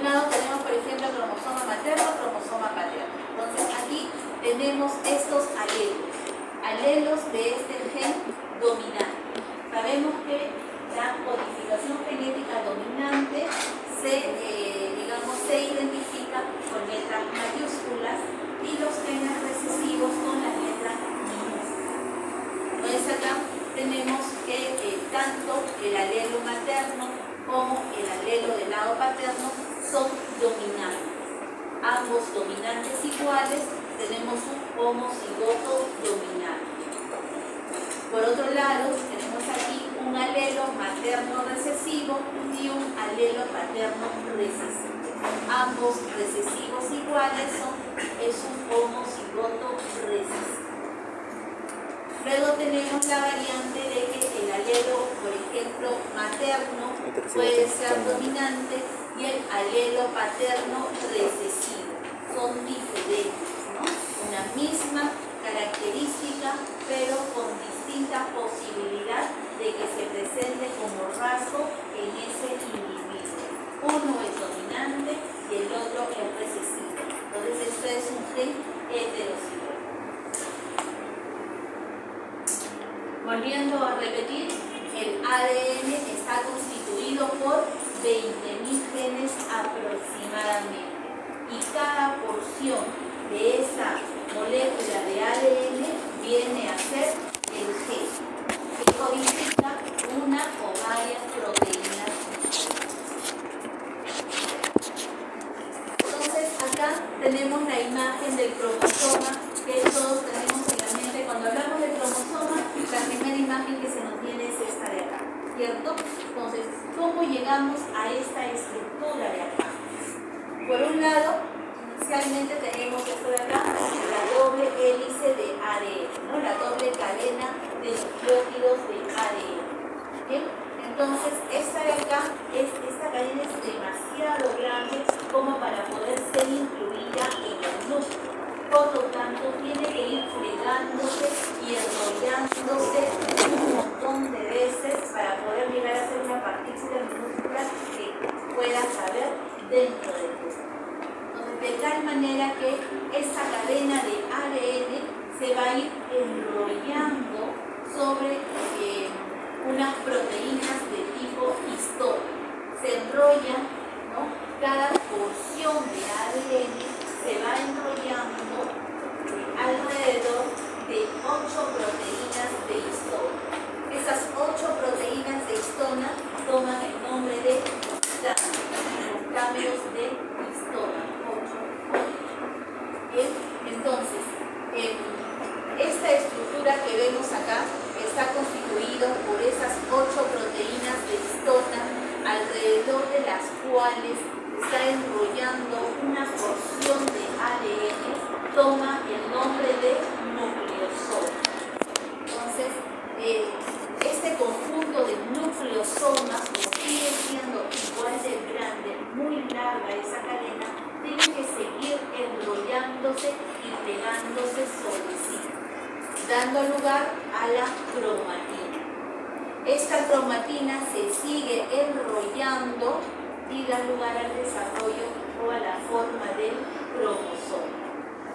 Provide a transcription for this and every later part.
un lado tenemos, por ejemplo, cromosoma materno, cromosoma paterno. Entonces aquí tenemos estos alelos de este gen dominante. Sabemos que la codificación genética dominante se identifica con letras mayúsculas y los genes recesivos con las letras minúsculas. Entonces acá tenemos que tanto el alelo materno como el alelo del lado paterno son dominantes. Ambos dominantes iguales, tenemos un homocigoto dominante. Por otro lado, tenemos aquí un alelo materno recesivo y un alelo paterno recesivo. Ambos recesivos iguales es un homocigoto recesivo. Luego tenemos la variante de que el alelo, por ejemplo, materno puede ser dominante y el alelo paterno recesivo. Son diferentes, ¿no? Una misma característica, pero con distinta posibilidad de que se presente como rasgo en ese individuo. Uno es dominante y el otro es recesivo. Entonces, esto es un gen heterocigoto. Volviendo a repetir, el ADN está constituido por 20.000 genes aproximadamente y cada porción de esa molécula de ADN viene a ser el gen que codifica una o varias proteínas. Entonces acá tenemos la imagen del cromosoma que todos tenemos en la mente. Cuando hablamos del cromosoma, la primera imagen que se nos viene es esta de acá, ¿cierto? Entonces, ¿cómo llegamos a esta estructura de acá? Por un lado, inicialmente tenemos esto de acá, la doble hélice de ADN, ¿no? La doble cadena de nucleótidos de ADN. ¿Bien? Entonces, esta de acá, esta cadena es demasiado grande como para poder ser incluida en el núcleo. Por lo tanto, tiene que ir fregándose y enrollándose un montón de veces para poder llegar a ser una partícula minúscula que pueda caber dentro del cuerpo. Entonces, de tal manera que esta cadena de ADN se va a ir enrollando sobre unas proteínas de tipo histona. Se enrollan, ¿no? Cada porción de ADN se va enrollando alrededor de 8 proteínas de histona. Esas 8 proteínas de histona toman el nombre de los cambios de histona. 8. Bien, entonces, esta estructura que vemos acá está constituido por esas 8 proteínas de histona, alrededor de las cuales está enrollando una porción de ADN, toma el nombre de nucleosoma. Entonces, este conjunto de nucleosomas, que sigue siendo igual de grande, muy larga esa cadena, tiene que seguir enrollándose y pegándose sobre sí, dando lugar a la cromatina. Esta cromatina se sigue enrollando y da lugar al desarrollo o a la forma del cromosoma.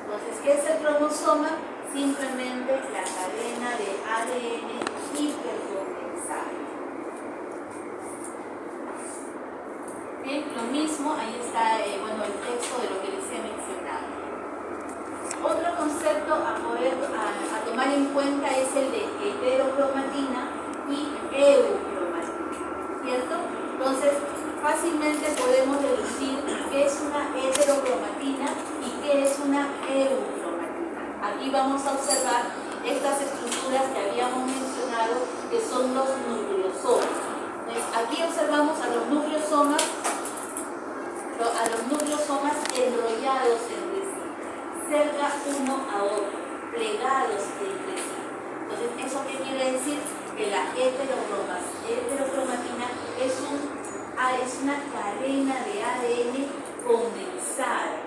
Entonces, ¿qué es el cromosoma? Simplemente la cadena de ADN hipercondensada. Bien, lo mismo, ahí está el texto de lo que les he mencionado. Otro concepto a tomar en cuenta es el de heterocromatina y eucromatina, ¿cierto? Entonces, fácilmente podemos deducir qué es una heterocromatina y qué es una eucromatina. Aquí vamos a observar estas estructuras que habíamos mencionado, que son los nucleosomas. Entonces, aquí observamos a los nucleosomas enrollados entre sí, cerca uno a otro, plegados entre sí. Entonces, ¿eso qué quiere decir? Que la heterocromatina es una cadena de ADN condensada,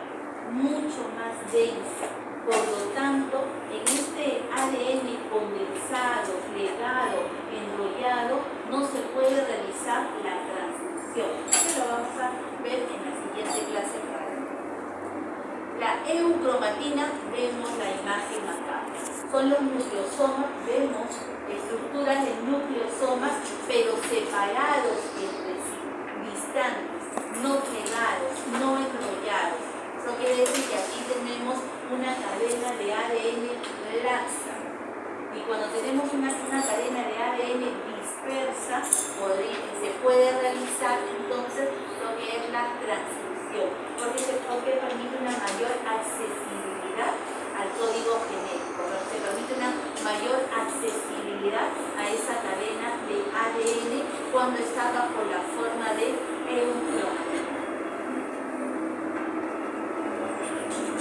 mucho más densa. Por lo tanto, en este ADN condensado, plegado, enrollado, no se puede realizar la transcripción. transición. Esto lo vamos a ver en la siguiente clase. La eucromatina, vemos la imagen acá. Son los nucleosomas, vemos estructuras de nucleosomas, pero separados entre sí, distantes, no pegados, no enrollados. Eso quiere decir que aquí tenemos una cadena de ADN laxa. Y cuando tenemos una cadena de ADN dispersa, se puede realizar entonces lo que es la transcripción, porque permite una mayor accesibilidad al código genético, se permite una mayor accesibilidad a esa cadena de ADN cuando está bajo la forma de eucromatina.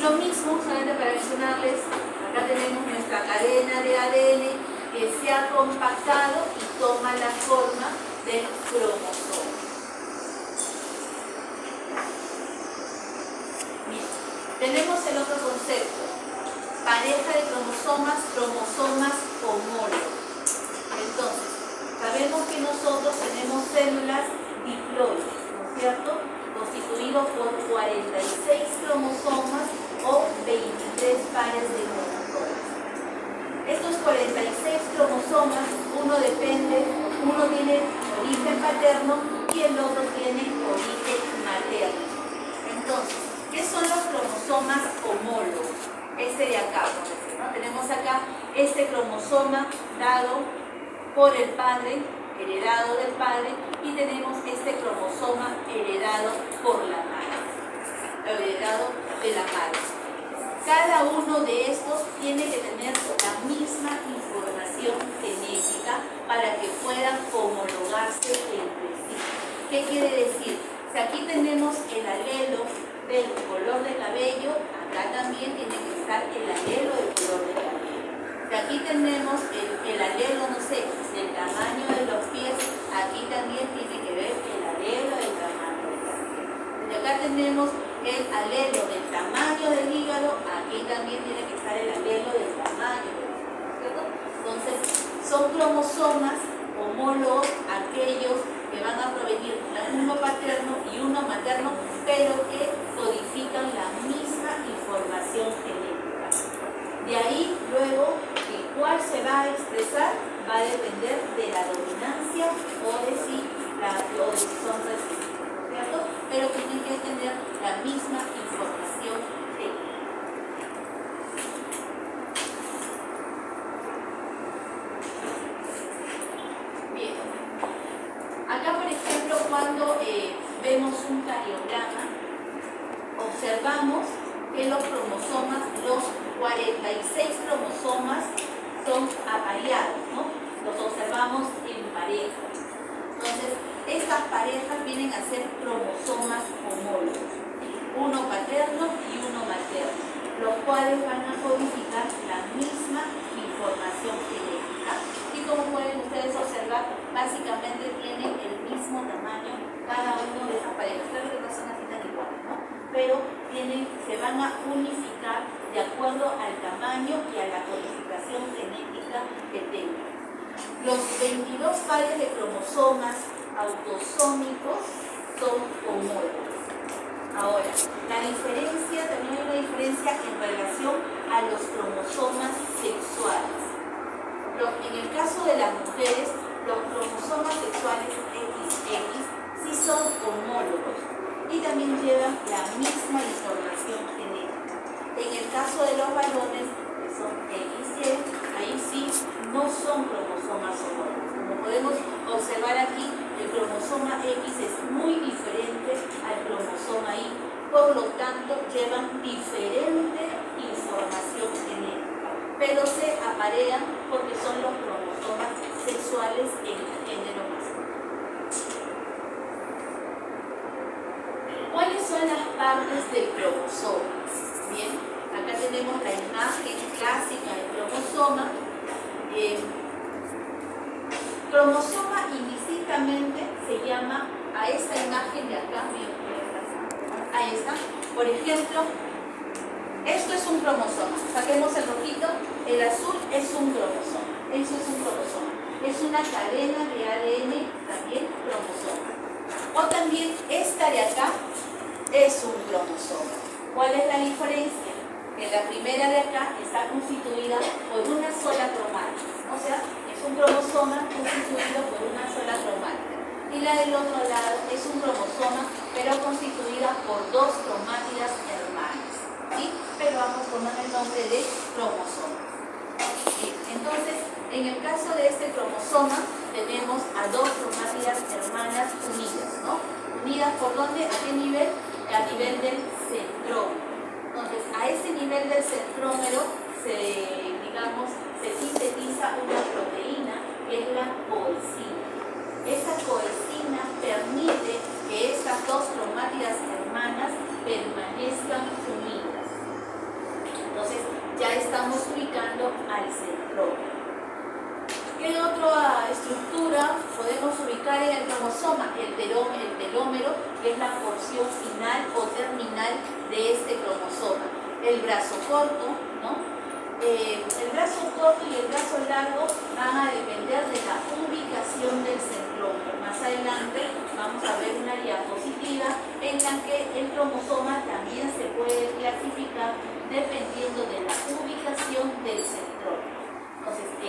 Lo mismo, solamente para mencionarles, acá tenemos nuestra cadena de ADN que se ha compactado y toma la forma del cromosoma. Bien. Tenemos el otro concepto, pareja de cromosomas, cromosomas homólogos. Entonces, sabemos que nosotros tenemos células diploides, ¿no es cierto?, constituidos por 46 cromosomas o 23 pares de cromosomas. Estos 46 cromosomas, uno tiene origen paterno y el otro tiene origen materno. Entonces, ¿qué son los cromosomas homólogos? Este de acá, ¿no? Tenemos acá este cromosoma dado por el padre, heredado del padre, y tenemos este cromosoma heredado por la madre, heredado de la madre. Cada uno de estos tiene que tener la misma información genética para que puedan homologarse entre sí. ¿Qué quiere decir? Si aquí tenemos el alelo del color de cabello, acá también tiene que estar el alelo del color de cabello. Si aquí tenemos el alelo, no sé, del tamaño de los pies, aquí también tiene que ver el alelo del tamaño de los pies. Si acá tenemos el alelo del tamaño del hígado, aquí también tiene que estar el alelo del tamaño del hígado, ¿cierto? Entonces, son cromosomas homólogos aquellos que van a provenir uno paterno y uno materno, pero que codifican la misma información genética. De ahí, luego, cuál se va a expresar va a depender de la dominancia o de si son recíprocos, ¿cierto? Pero tienen que tener la misma información genética. Bien. Acá, por ejemplo, cuando vemos un cariograma, observamos que los cromosomas, los 46 cromosomas son apareados, ¿no? Los observamos en pareja. Entonces, estas parejas vienen a ser cromosomas homólogos, uno paterno y uno materno, los cuales van a codificar la misma información genética. Y como pueden ustedes observar, básicamente tienen el mismo tamaño cada uno de esas parejas. Claro que no son así tan iguales, ¿no? Pero se van a unificar de acuerdo al tamaño y a la codificación genética que tengan. Los 22 pares de cromosomas autosómicos son homólogos. Ahora, también hay una diferencia en relación a los cromosomas sexuales. En el caso de las mujeres, los cromosomas sexuales XX sí son homólogos y también llevan la misma información genética. En el caso de los varones, que son XY, ahí sí no son cromosomas homólogos. Como podemos observar aquí, el cromosoma X es muy diferente al cromosoma Y, por lo tanto llevan diferente información genética, pero se aparean porque son los cromosomas sexuales en el género masculino. ¿Cuáles son las partes del cromosoma? Bien, acá tenemos la imagen clásica del cromosoma. Cromosoma indistintamente se llama a esta imagen de acá, ahí está. Por ejemplo, esto es un cromosoma. Saquemos el rojito, el azul es un cromosoma. Eso es un cromosoma. Es una cadena de ADN, también cromosoma. O también esta de acá es un cromosoma. ¿Cuál es la diferencia? Que la primera de acá está constituida por una sola cromática. O sea, es un cromosoma constituido por una sola cromática. Y la del otro lado es un cromosoma, pero constituida por dos cromátidas hermanas. ¿Sí? Pero ambos toman el nombre de cromosoma. Bien, entonces, en el caso de este cromosoma, tenemos a dos cromátidas hermanas unidas, ¿no? ¿Unidas por dónde? ¿A qué nivel? A nivel del centrómero. Entonces, a ese nivel del centrómero se sintetiza una proteína que es la coenzima. Esa coenzima permite que estas dos cromátidas hermanas permanezcan unidas. Entonces, ya estamos ubicando al centrómero. ¿Qué otra estructura podemos ubicar en el cromosoma? El telómero, que es la porción final o terminal de este cromosoma. El brazo corto, ¿no? El brazo corto y el brazo largo van a depender de la ubicación del centrómero. Más adelante vamos a ver una diapositiva en la que el cromosoma también se puede clasificar dependiendo de la ubicación del centrómero. Entonces, por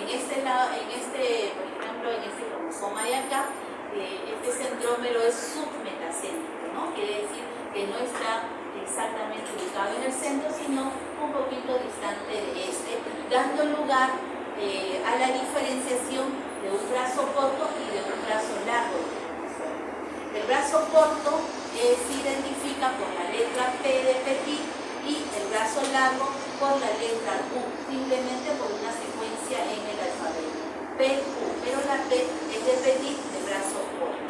ejemplo, en este cromosoma de acá, este centrómero es submetacéntrico, ¿no? Quiere decir que no está exactamente ubicado en el centro, sino un poquito distante de este, dando lugar a la diferenciación de un brazo corto y de un brazo largo. El brazo corto se identifica por la letra P de petit y el brazo largo por la letra U, simplemente por una secuencia en el alfabeto. P-U, pero la P es de petit, de brazo corto.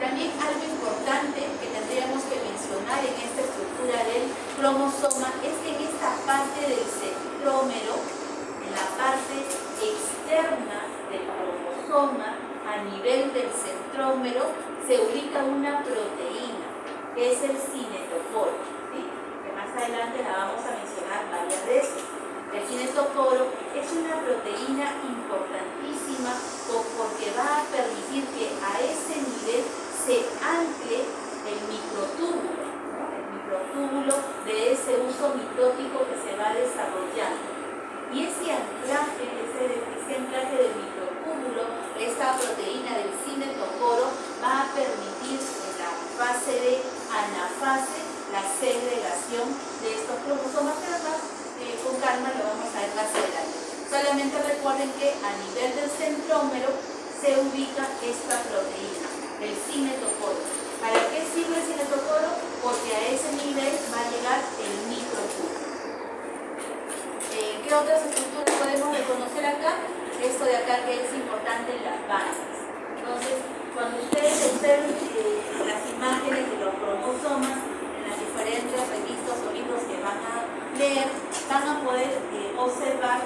También algo importante que tendríamos que mencionar en esta estructura del cromosoma es que en esta parte del centrómero, en la parte externa del cromosoma, a nivel del centrómero, se ubica una proteína, que es el cinetocoro, ¿sí? Que más adelante la vamos a mencionar varias veces. El cinetocoro es una proteína importantísima porque va a permitir que a ese nivel se ancle el microtúbulo, ¿no? El microtúbulo de ese uso mitótico que se va desarrollando. Y ese anclaje del microtúbulo, esta proteína del cinetocoro, va a permitir en la fase de anafase la segregación de estos cromosomas, pero más con calma lo vamos a ver más adelante. Solamente recuerden que a nivel del centrómero se ubica esta proteína, el cinetocoro. ¿Para qué sirve el cinetocoro? Porque a ese nivel va a llegar el microtúbulo. ¿Qué otras estructuras podemos reconocer acá? Esto de acá que es importante, las bandas. Entonces, cuando ustedes observen las imágenes de los cromosomas en las diferentes revistas o libros que van a leer, van a poder observar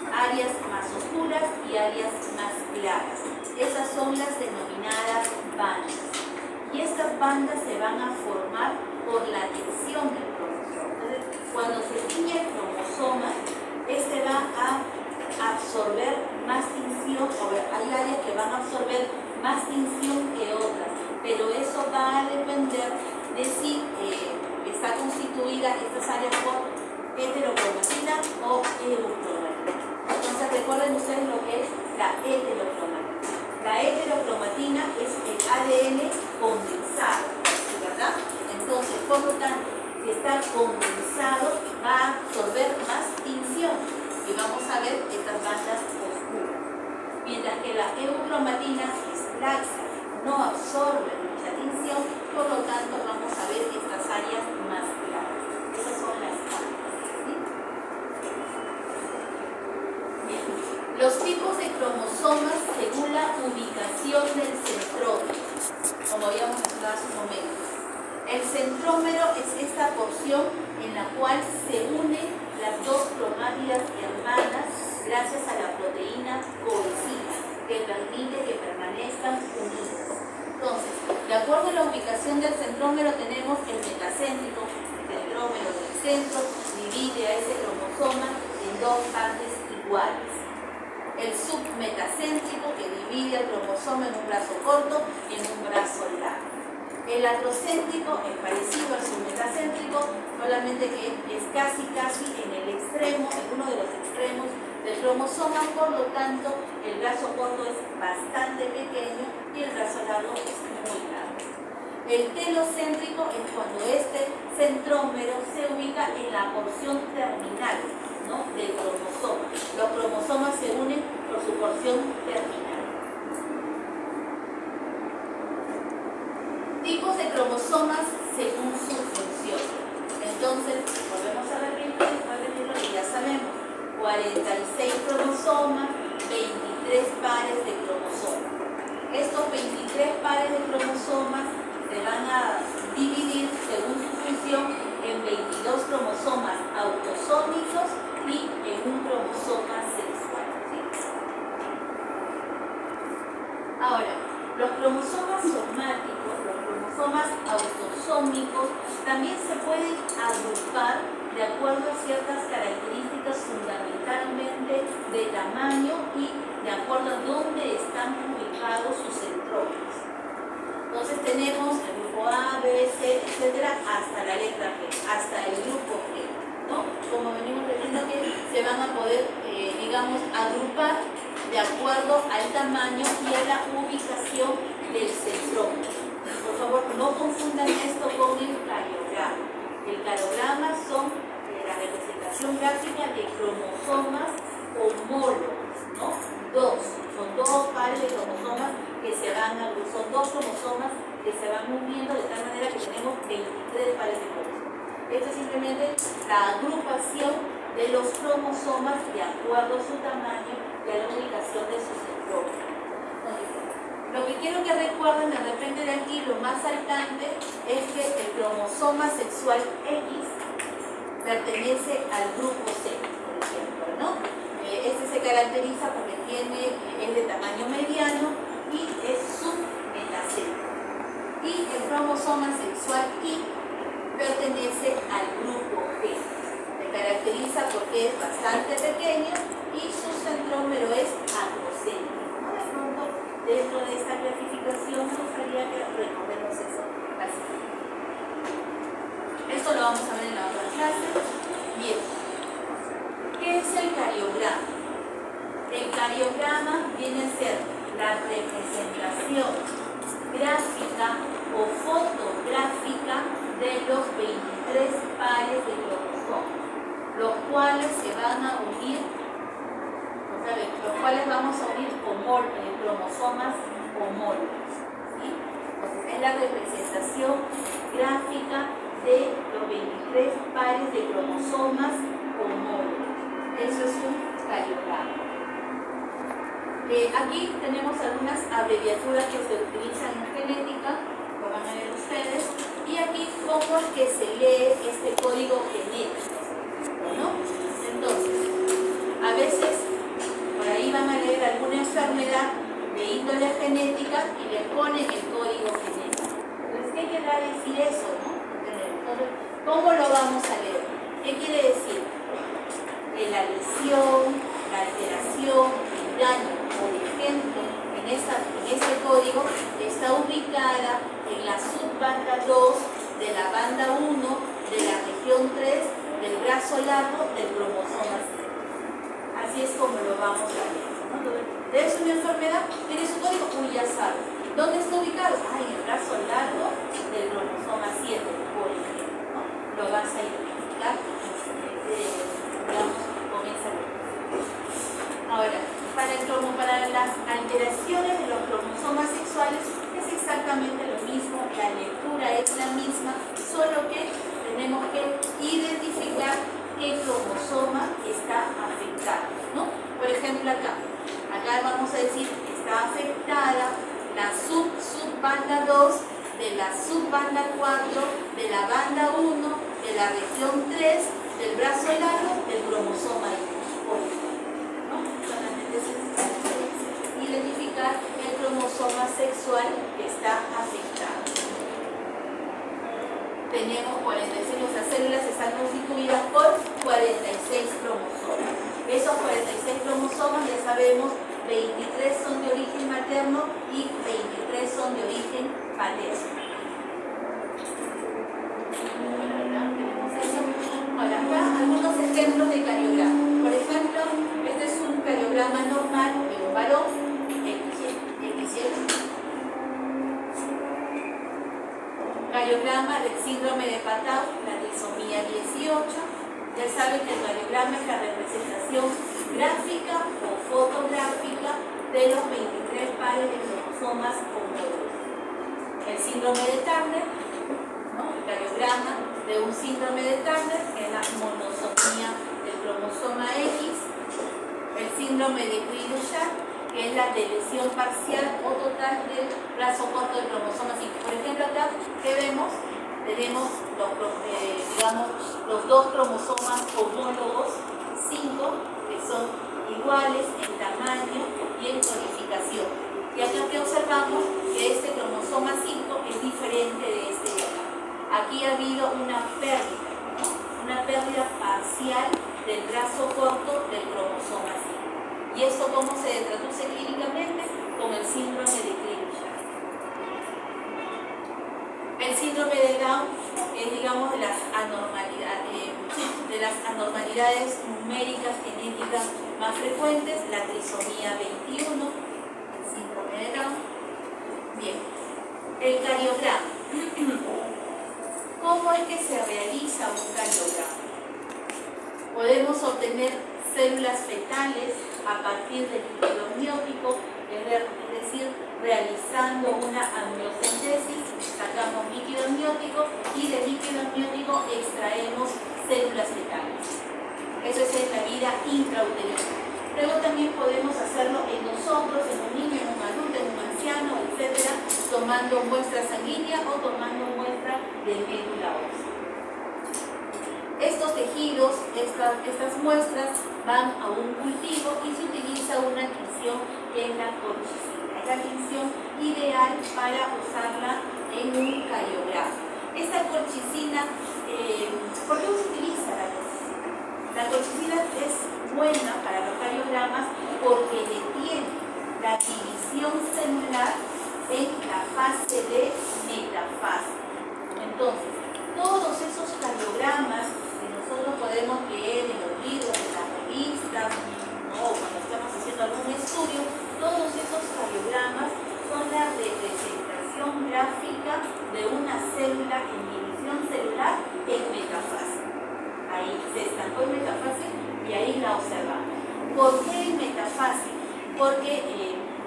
áreas más oscuras y áreas más claras. Esas son las denominadas bandas. Y estas bandas se van a formar por la tensión del cromosoma. Entonces, cuando se tiñe el cromosoma, este va a absorber más tinción, hay áreas que van a absorber más tinción que otras, pero eso va a depender de si está constituida estas áreas por heterocromatina o eurocromatina. Entonces recuerden ustedes lo que es la heterocromatina. La heterocromatina es el ADN condensado, ¿verdad? Entonces, por lo tanto, si está condensado, va a absorber más tinción y vamos a ver estas bandas oscuras. Mientras que la eucromatina es laxa, no absorbe mucha tinción, por lo tanto vamos a ver estas áreas más claras. Esas son las bandas. ¿Sí? Bien. Los tipos de cromosomas según la ubicación del centrómero, como habíamos mencionado hace un momento. El centrómero es esta porción en la cual se unen las dos cromátidas hermanas gracias a la proteína coenzima que permite que permanezcan unidas. Entonces, de acuerdo a la ubicación del centrómero tenemos el metacéntrico, el centrómero del centro divide a ese cromosoma en dos partes iguales. El submetacéntrico, que divide el cromosoma en un brazo corto y en un brazo largo. El androcéntrico es parecido al submetacéntrico, solamente que es casi en el extremo, en uno de los extremos del cromosoma, por lo tanto el brazo corto es bastante pequeño y el brazo largo es muy largo. El telocéntrico es cuando este centrómero se ubica en la porción terminal, ¿no?, del cromosoma. Los cromosomas se unen por su porción terminal. Tipos de cromosomas según su función. Entonces, volvemos a repetirlo que ya sabemos. 46 cromosomas, 23 pares de cromosomas. Estos 23 pares de cromosomas se van a dividir según su función en 22 cromosomas autosómicos y en un cromosoma sexual, ¿sí? Ahora, los cromosomas somáticos, los cromosomas autosómicos, también se pueden agrupar de acuerdo a ciertas características, fundamentalmente de tamaño y de acuerdo a dónde están ubicados sus centrómeros. Entonces tenemos el grupo A, B, C, etcétera, hasta la letra G, hasta el grupo G, ¿no? Como venimos diciendo, que se van a poder, digamos, agrupar de acuerdo al tamaño y a la ubicación del centrómero. Por favor, no confundan esto con el cariograma. El cariograma son la representación gráfica de cromosomas homólogos, ¿no? Son dos pares de cromosomas que se van a, son dos cromosomas que se van uniendo de tal manera que tenemos 23 pares de cromosomas. Esto es simplemente la agrupación de los cromosomas de acuerdo a su tamaño y a la ubicación de sus centrómeros. Lo que quiero que recuerden de repente de aquí, lo más saltante, es que el cromosoma sexual X pertenece al grupo C, por ejemplo, ¿no? Este se caracteriza porque es de tamaño mediano y es submetacéntrico. Y el cromosoma sexual Y pertenece al grupo G. Se caracteriza porque es bastante pequeño y su centrómero es acrocéntrico. Dentro de esta clasificación me gustaría que recordemos eso así. Esto lo vamos a ver en la otra clase. Bien, ¿qué es el cariograma? El cariograma viene a ser la representación gráfica o fotográfica de los 23 pares de cromosomas, los cuales se van a unir, los cuales vamos a unir cromosomas homólogos, ¿sí? Entonces, es la representación gráfica de los 23 pares de cromosomas homólogos. Eso es un cariograma. Aquí tenemos algunas abreviaturas que se utilizan en genética, lo van a ver ustedes, y aquí cómo es que se lee este código genético, ¿no? Entonces, a veces por ahí van a leer alguna enfermedad de índole genética y le ponen el código genético. Entonces, ¿qué quiere decir eso, no? Entonces, ¿cómo lo vamos a leer? ¿Qué quiere decir? Que la lesión, la alteración, el daño, por ejemplo, en ese código está ubicada en la subbanda 2 de la banda 1 de la región 3 del brazo largo del cromosoma 7. Así es como lo vamos a ver, ¿no? ¿Es una enfermedad? ¿Tiene su código? Uy, ya sabes. ¿Dónde está ubicado? En el brazo largo del cromosoma 7, por ejemplo, ¿no? Lo vas a identificar, digamos, con esa letra. Ahora, para las alteraciones de los cromosomas sexuales es exactamente lo mismo, la lectura es la misma, solo que tenemos que identificar qué cromosoma está afectado, ¿no? Por ejemplo, acá vamos a decir que está afectada la subbanda 2 de la subbanda 4 de la banda 1 de la región 3 del brazo largo del cromosoma Y, por ejemplo, ¿no? Solamente es identificar el cromosoma sexual que está afectado. Tenemos 46, las células están constituidas por 46 cromosomas. Esos 46 cromosomas, ya sabemos, 23 son de origen materno y 23 son de origen paterno. Ahora, acá algunos ejemplos de cariograma. Por ejemplo, este es un cariograma normal de un varón, XY. Cariograma del síndrome de Patau, la trisomía 18. Ya saben que el cariograma es la representación gráfica o fotográfica de los 23 pares de cromosomas homólogos. El síndrome de Turner, ¿no? El cariograma de un síndrome de Turner, que es la monosomía del cromosoma X. El síndrome de Cri-du-Chat, que es la deleción parcial o total del brazo corto del cromosoma 5. Por ejemplo, acá, ¿qué vemos? Tenemos los dos cromosomas homólogos 5, que son iguales en tamaño y en codificación. Y acá que observamos que este cromosoma 5 es diferente de este de acá. Aquí ha habido una pérdida, ¿no? Una pérdida parcial del brazo corto del cromosoma 5. ¿Y esto cómo se traduce clínicamente? Con el síndrome de Cri-du-Chat. El síndrome de Down es, digamos, de las anormalidades numéricas genéticas más frecuentes, la trisomía 21, el síndrome de Down. Bien, el cariograma. ¿Cómo es que se realiza un cariograma? Podemos obtener células fetales a partir del líquido amniótico, es decir, realizando una amniocentesis, sacamos líquido amniótico y del líquido amniótico extraemos células fetales. Eso es en la vida intrauterina. Luego también podemos hacerlo en nosotros, en un niño, en un adulto, en un anciano, etc., tomando muestra sanguínea o tomando muestra de médula ósea. Estos tejidos, estas muestras van a un cultivo y se utiliza una tinción que es la colchicina. Es la tinción ideal para usarla en un cariograma. Esta colchicina, ¿por qué se utiliza la colchicina? La colchicina es buena para los cariogramas porque detiene la división celular en la fase de metafase. Entonces, todos esos cariogramas que nosotros podemos leer en los libros, en las revistas, ¿no? Cuando estamos haciendo algún estudio, todos esos cariogramas son la representación gráfica de una célula en división celular en metafase. Ahí se estancó en metafase y ahí la observamos. ¿Por qué en metafase? Porque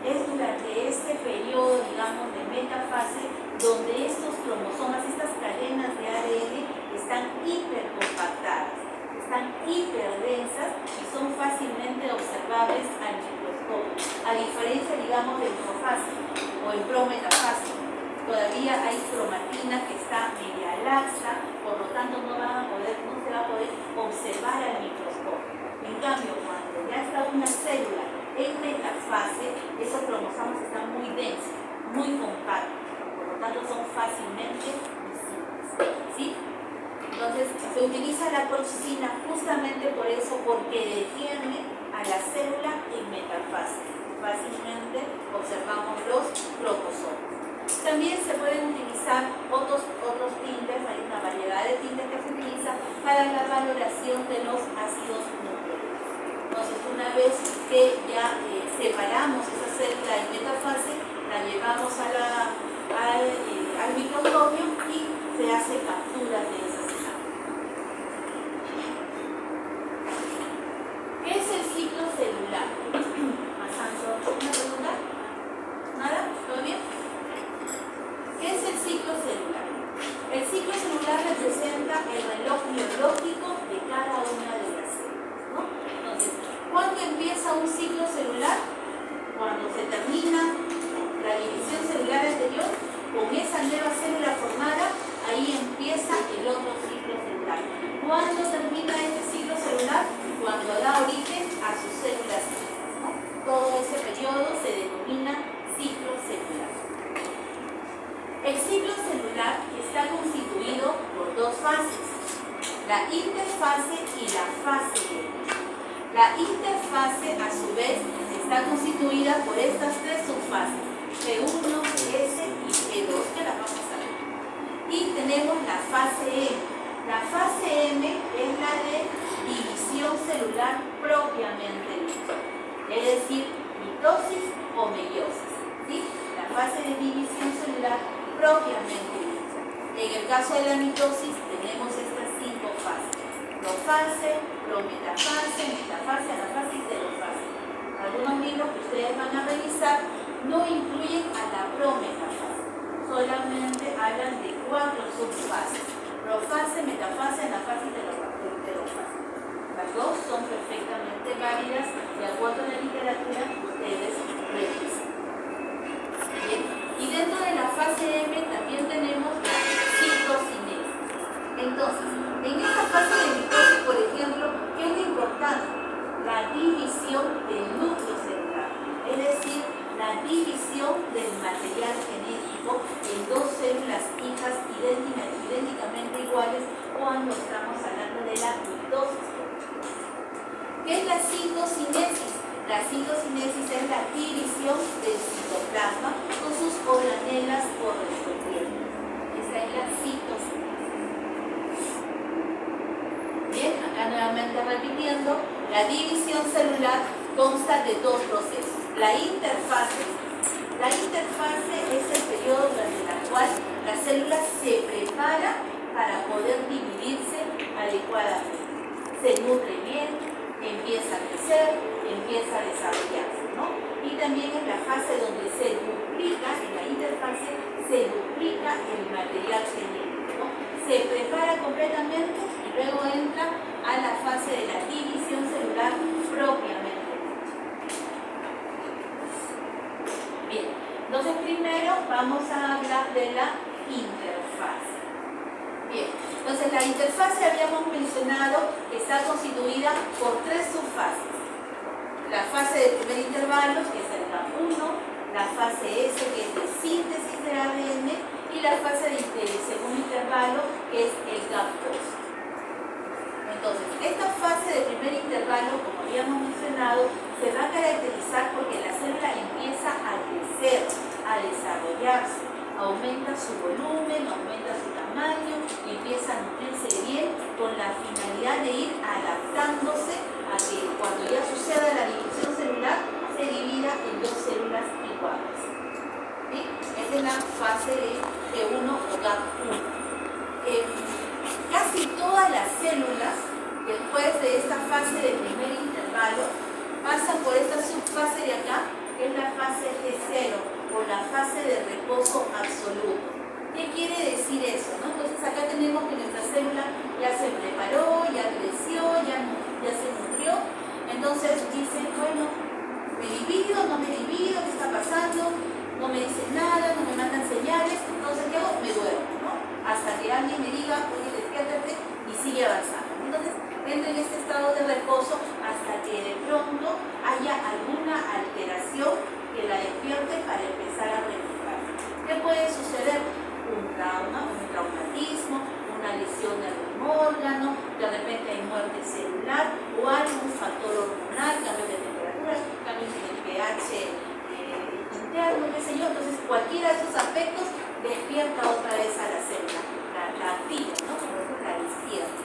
es durante este periodo, digamos, de metafase donde estos cromosomas, estas cadenas de ADN están hipercompactadas, están hiperdensas y son fácilmente observables al microscopio, a diferencia, digamos, de profase o en prometafase. Todavía hay cromatina que está media laxa, por lo tanto no se va a poder observar al microscopio. En cambio, cuando ya está una célula en metafase, esos cromosomas están muy densos, muy compactos, por lo tanto son fácilmente visibles, ¿sí? Entonces se utiliza la colchicina justamente por eso, porque detiene a la célula en metafase. Fácilmente observamos los cromosomas. También se pueden utilizar otros tintes, hay una variedad de tintes que se utiliza para la valoración de los ácidos nucleicos. Entonces, una vez que ya separamos esa célula en metafase, la llevamos al microscopio y se hace captura de esa célula. ¿Qué es el ciclo celular? ¿Una pregunta? ¿Nada? ¿Todo bien? ¿Qué es el ciclo celular? El ciclo celular representa el reloj biológico de cada una de las células, ¿no? Entonces, ¿cuándo empieza un ciclo celular? Cuando se termina la división celular anterior, con esa nueva célula formada, ahí empieza el otro ciclo celular. ¿Cuándo termina este ciclo celular? Cuando da origen a sus células hijas, ¿no? Todo ese periodo se denomina ciclo celular. El ciclo celular está constituido por dos fases, la interfase y la fase. La interfase, a su vez, está constituida por estas tres subfases, G1, G-S y G2, que las vamos a ver. Y tenemos la fase M. La fase M es la de división celular propiamente dicha, es decir, mitosis o meiosis, ¿sí? La fase de división celular propiamente dicha. En el caso de la mitosis tenemos estas 5 fases: profase, prometafase, metafase, anafase y telofase. Algunos libros que ustedes van a revisar no incluyen a la prometafase, solamente hablan de 4 subfases: profase, metafase, anafase y telofase. Las dos son perfectamente válidas de acuerdo a la literatura que ustedes revisan. Bien. Y dentro de la fase M también tenemos la citocinesis. Entonces, en esta fase de mitosis, por ejemplo, ¿qué es lo importante? La división del núcleo celular, es decir, la división del material genético en 2 células hijas idénticamente iguales cuando estamos hablando de la mitosis. ¿Qué es la citocinesis? La citocinesis es la división del citoplasma con sus organelas correspondientes. Esa es la citocinesis. Bien, acá nuevamente repitiendo, la división celular consta de 2 procesos. La interfase es el periodo durante el cual la célula se prepara para poder dividirse adecuadamente. Se nutre bien, empieza a crecer, empieza a desarrollarse, ¿no? Y también es la fase donde se duplica, en la interfase, se duplica el material genético, ¿no? Se prepara completamente y luego entra a la fase de la división celular propiamente. Bien, entonces primero vamos a hablar de la interfase. Bien, entonces la interfase habíamos mencionado que está constituida por 3 subfases. La fase de primer intervalo, que es el GAP1, la fase S, que es de síntesis de ADN, y la fase de segundo intervalo, que es el GAP2. Entonces, esta fase de primer intervalo, como habíamos mencionado, se va a caracterizar porque la célula empieza a crecer, a desarrollarse, aumenta su volumen, aumenta su tamaño y empieza a nutrirse bien con la finalidad de ir adaptándose a que cuando ya suceda la división celular se divida en 2 células iguales. ¿Sí? Esa es la fase de G1 o GAP1. Casi todas las células, después de esta fase de primer intervalo, pasan por esta subfase de acá, que es la fase G0, o la fase de reposo absoluto. ¿Qué quiere decir eso, no? Entonces acá tenemos que nuestra célula ya se preparó, ya creció, ya se nutrió. Entonces dicen, bueno, ¿me divido, no me divido? ¿Qué está pasando? No me dicen nada, no me mandan señales. Entonces, ¿qué hago? Me duermo, ¿no? Hasta que alguien me diga, oye, despiértate, y sigue avanzando. Entonces, entro en este estado de reposo hasta que de pronto haya alguna alteración que la despierte para empezar a recuperarse. ¿Qué puede suceder? Un trauma, un traumatismo, una lesión de algún órgano, de repente hay muerte celular o algún factor hormonal, cambio de temperatura, cambios en el pH interno, qué sé yo. Entonces, cualquiera de esos aspectos despierta otra vez a la célula, la activa, ¿no? Por eso la despierta.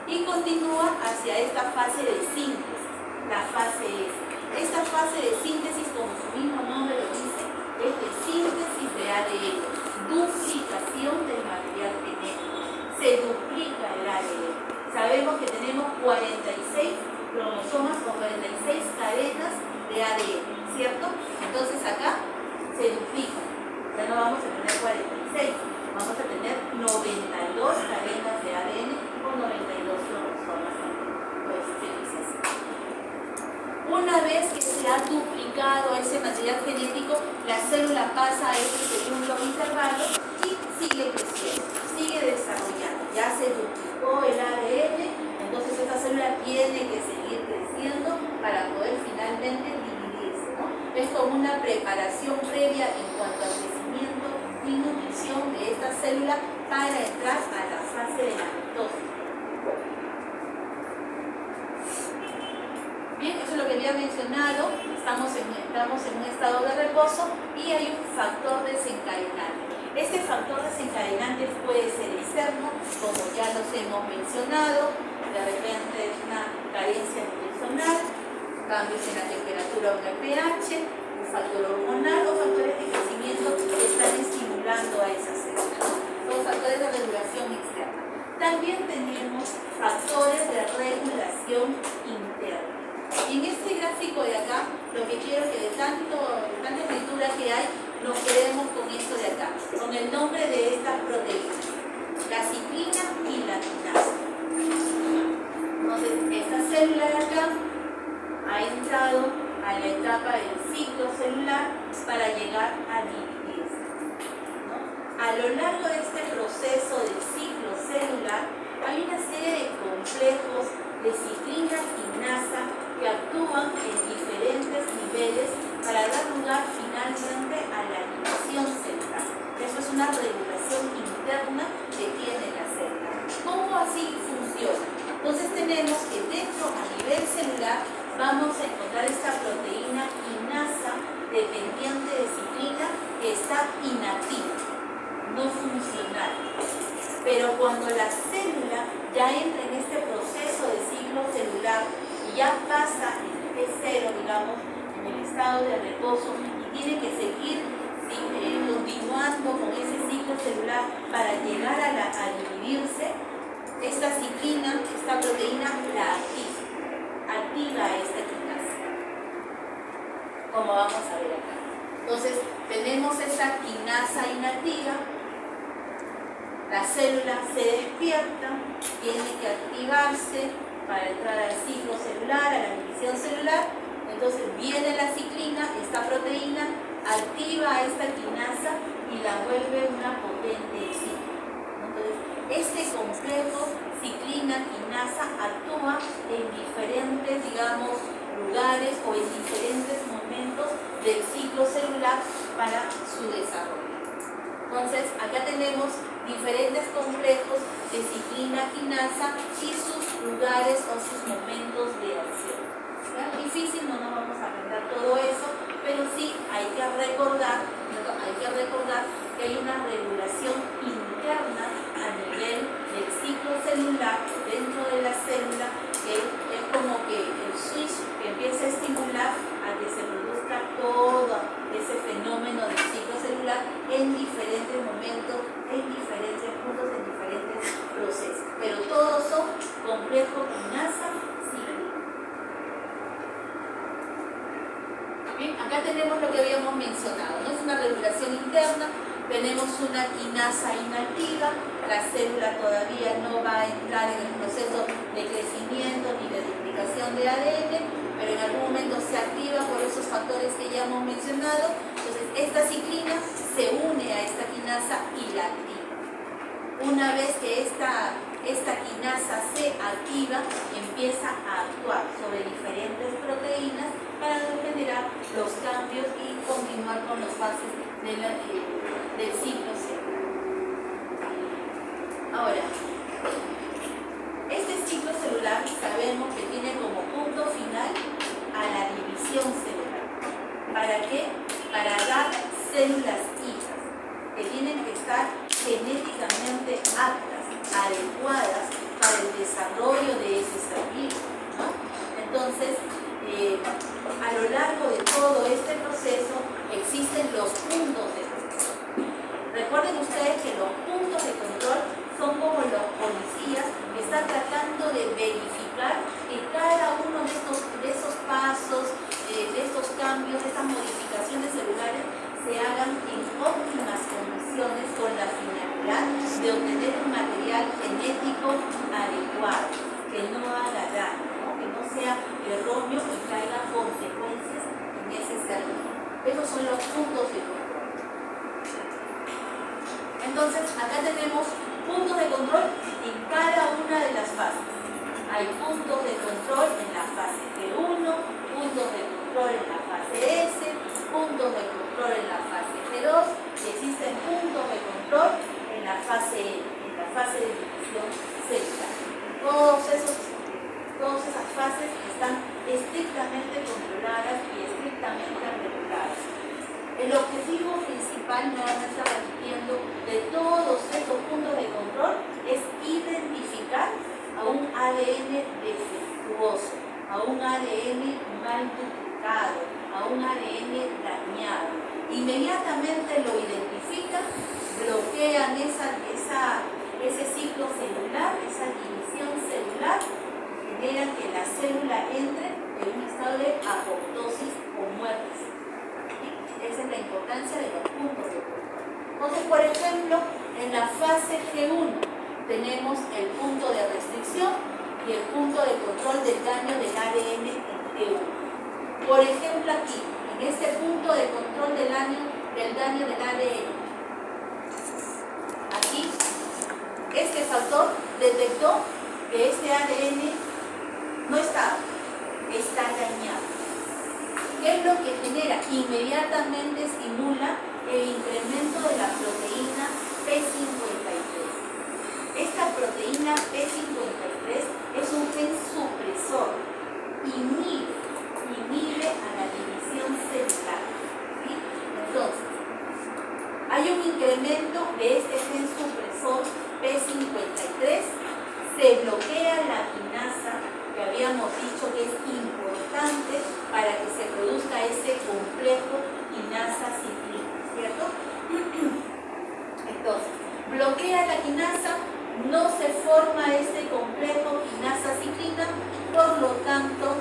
Y continúa hacia esta fase de síntesis, la fase S. Esta fase de síntesis, como su mismo nombre lo dice, es de síntesis de ADN, duplicación del material genético. Se duplica el ADN. Sabemos que tenemos 46 cromosomas con 46 cadenas de ADN, ¿cierto? Entonces acá se duplica. Ya no vamos a tener 46, vamos a tener 92 cadenas de ADN con 92 cromosomas. Pues se dice así. Una vez que se ha duplicado ese material genético, la célula pasa a este segundo intervalo y sigue creciendo, sigue desarrollando. Ya se duplicó el ADN, entonces esta célula tiene que seguir creciendo para poder finalmente dividirse, ¿no? Es como una preparación previa en cuanto al crecimiento y nutrición de esta célula para entrar a la fase de la mitosis. había mencionado, estamos en un estado de reposo y hay un factor desencadenante. Este factor desencadenante puede ser externo, como ya los hemos mencionado, de repente es una carencia nutricional, cambios en la temperatura o en el pH, un factor hormonal o factores de crecimiento que están estimulando a esas células. Los factores de regulación externa. También tenemos factores de regulación interna. Y en este gráfico de acá, lo que quiero es que de tanta escritura que hay, nos quedemos con esto de acá, con el nombre de estas proteínas, la ciclina y la quinasa. Entonces, esta célula de acá ha entrado a la etapa del ciclo celular para llegar a dividirse, ¿no? A lo largo de este proceso del ciclo celular, hay una serie de complejos de ciclina y quinasa que actúan en diferentes niveles para dar lugar finalmente a la división celular. Eso es una regulación interna que tiene la célula. ¿Cómo así funciona? Entonces tenemos que dentro a nivel celular vamos a encontrar esta proteína quinasa dependiente de ciclina que está inactiva, no funcional. Pero cuando la célula ya entra en este proceso de ciclo celular y ya pasa en P0, digamos, en el estado de reposo y tiene que seguir continuando con ese ciclo celular para llegar a dividirse, esta ciclina, esta proteína la activa esta quinasa, como vamos a ver acá. Entonces, tenemos esta quinasa inactiva. La célula se despierta, tiene que activarse para entrar al ciclo celular, a la división celular. Entonces viene la ciclina, esta proteína, activa a esta quinasa y la vuelve una potente ciclo. Entonces, este complejo ciclina-quinasa actúa en diferentes, digamos, lugares o en diferentes momentos del ciclo celular para su desarrollo. Entonces, acá tenemos diferentes complejos de ciclina-quinasa y sus lugares o sus momentos de acción. ¿Ya? Difícil, no nos vamos a aprender todo eso, pero sí hay que recordar que hay una regulación interna a nivel del ciclo celular dentro de la célula, que es como que el switch que empieza a estimular a que se produzca todo ese fenómeno del ciclo celular en diferentes momentos, en diferentes puntos, en diferentes procesos. Pero todos son complejos quinasa cíclica. Bien, acá tenemos lo que habíamos mencionado, ¿no? Es una regulación interna, tenemos una quinasa inactiva, la célula todavía no va a entrar en el proceso de crecimiento ni de duplicación de ADN, pero en algún momento se activa por esos factores que ya hemos mencionado. Entonces esta ciclina se une a esta quinasa y la activa. Una vez que esta quinasa se activa, empieza a actuar sobre diferentes proteínas para generar los cambios y continuar con las fases del ciclo celular. Ahora, este ciclo celular sabemos que tiene como punto final a la división celular. ¿Para qué? Para dar células hijas que tienen que estar genéticamente aptas, adecuadas para el desarrollo de ese ser vivo, ¿no? Entonces, a lo largo de todo este proceso existen los puntos de control. Recuerden ustedes que los puntos de control son como los policías que están tratando de verificar que cada uno de esos pasos, de estos cambios, de estas modificaciones celulares se hagan en óptimas condiciones con la finalidad de obtener un material genético adecuado, que no haga daño, ¿no? Que no sea erróneo y traiga consecuencias en ese ser vivo. Esos son los puntos de control. Entonces, acá tenemos puntos de control en cada una de las fases. Hay puntos de control en la fase G1, puntos de control en la fase S, puntos de control en la fase G2, y existen puntos de control en la fase de división celular. Todos todas esas fases están estrictamente controladas y estrictamente reguladas. El objetivo principal, nuevamente repitiendo, de todos estos puntos de control es identificar a un ADN defectuoso, a un ADN mal duplicado, a un ADN dañado. Inmediatamente lo identifican, bloquean ese ciclo celular, esa división celular, generan que la célula entre en un estado de apoptosis o muerte. ¿Sí? Esa es la importancia de los puntos de control. Entonces, por ejemplo, en la fase G1 tenemos el punto de restricción y el punto de control del daño del ADN en T1. Por ejemplo, aquí, en este punto de control del daño del ADN, aquí, este factor detectó que este ADN no está dañado. ¿Qué es lo que genera? Inmediatamente estimula el incremento de la proteína P53. Esta proteína P53 es un gen supresor, inhibe a la división celular. ¿Sí? Entonces, hay un incremento de este gen supresor P53, se bloquea la quinasa que habíamos dicho que es importante para que se produzca ese complejo quinasa-ciclina, ¿cierto? Entonces, bloquea la quinasa, no se forma este complejo quinasa-ciclina, por lo tanto,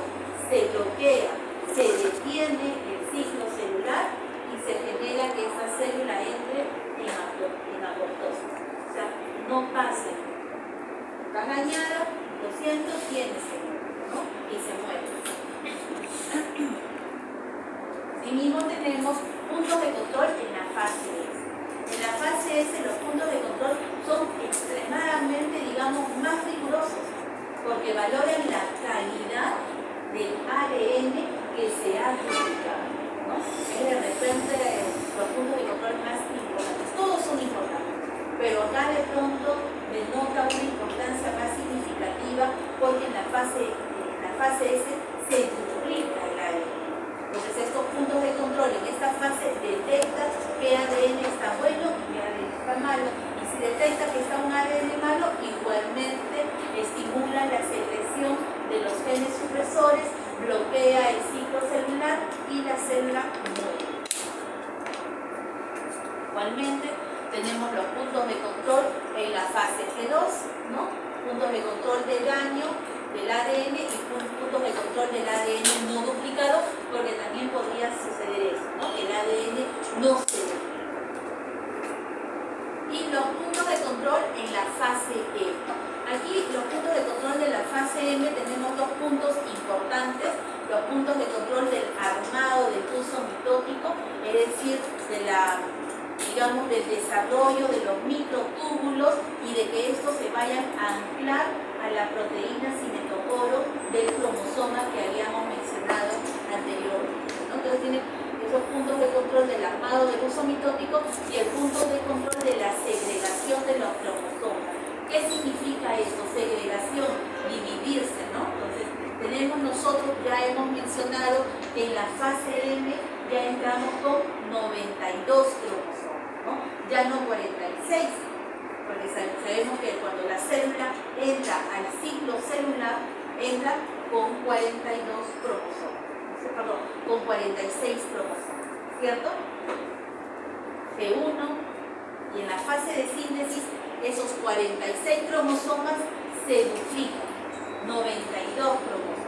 se bloquea, se detiene el ciclo celular y se genera que esa célula entre en apoptosis. O sea, no pasa. Está dañada, lo siento, tiene célula, ¿no? Y se muere. Asimismo tenemos puntos de control en la fase S. En la fase S los puntos de control son extremadamente, digamos, más rigurosos porque valoran la calidad del ADN que se ha duplicado, ¿no? Es de repente los puntos de control más importantes. Todos son importantes, pero acá de pronto denota una importancia más significativa porque en la fase S se duplica el ADN. Entonces estos puntos de control en esta fase detectan qué ADN está bueno y qué ADN está malo. Y si detecta que está un ADN malo, igualmente estimula la secreción de los genes supresores, bloquea el ciclo celular y la célula muere. Igualmente tenemos los puntos de control en la fase G2, ¿no? Puntos de control de daño del ADN y puntos de control del ADN no duplicado, porque también podría suceder eso, ¿no? El ADN no se duplica. Y los puntos de control en la fase M. Aquí los puntos de control de la fase M tenemos dos puntos importantes: los puntos de control del armado del pulso mitótico, es decir, del desarrollo de los microtúbulos y de que estos se vayan a anclar a la proteína cinetocoro del cromosoma que habíamos mencionado anteriormente, ¿no? Entonces tiene esos puntos de control del armado del uso mitótico y el punto de control de la segregación de los cromosomas. ¿Qué significa esto? Segregación, dividirse, ¿no? Entonces nosotros ya hemos mencionado que en la fase M ya entramos con 92 cromosomas, ¿no? Ya no 46, porque sabemos que cuando la célula entra al ciclo celular, entra con 42 cromosomas, perdón, con 46 cromosomas, ¿cierto? G1, y en la fase de síntesis, esos 46 cromosomas se duplican, 92 cromosomas.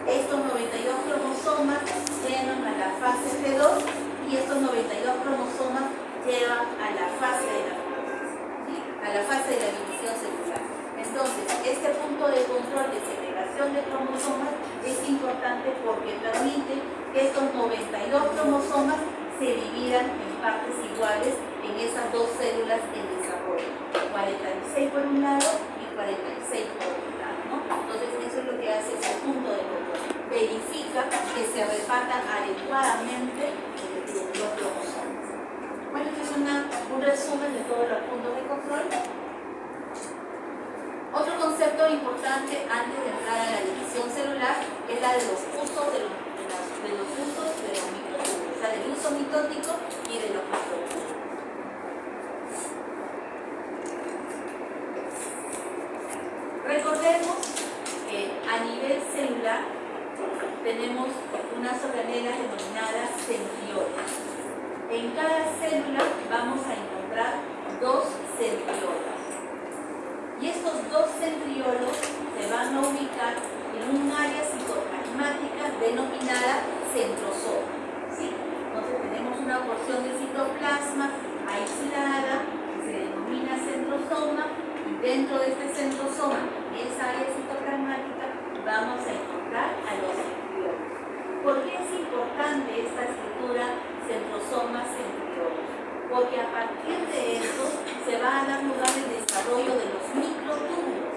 Estos 92 cromosomas llegan a la fase G2 y estos 92 cromosomas llevan a la fase de la mitosis, ¿sí? A la fase de la división celular. Entonces, este punto de control de segregación de cromosomas es importante porque permite que estos 92 cromosomas se dividan en partes iguales en esas dos células en desarrollo, 46 por un lado y 46 por otro lado, ¿no? Entonces eso es lo que hace ese punto de control, verifica que se repartan adecuadamente los cromosomas. Bueno, este es un resumen de todos los puntos de control. Otro concepto importante antes de entrar a la división celular es la de los usos de los microtúbulos, o sea, del uso mitótico y de los microtúbulos. Recordemos que a nivel celular tenemos unas organelas denominadas centriolos. En cada célula vamos a encontrar dos centriolos. Y estos dos centriolos se van a ubicar en un área citoplasmática denominada centrosoma. ¿Sí? Entonces tenemos una porción del citoplasma aislada que se denomina centrosoma, y dentro de este centrosoma, en esa área citoplasmática, vamos a encontrar a los centriolos. ¿Por qué es importante esta estructura centrosoma-centriolos? Porque a partir de esto se va a dar lugar el desarrollo de los microtúbulos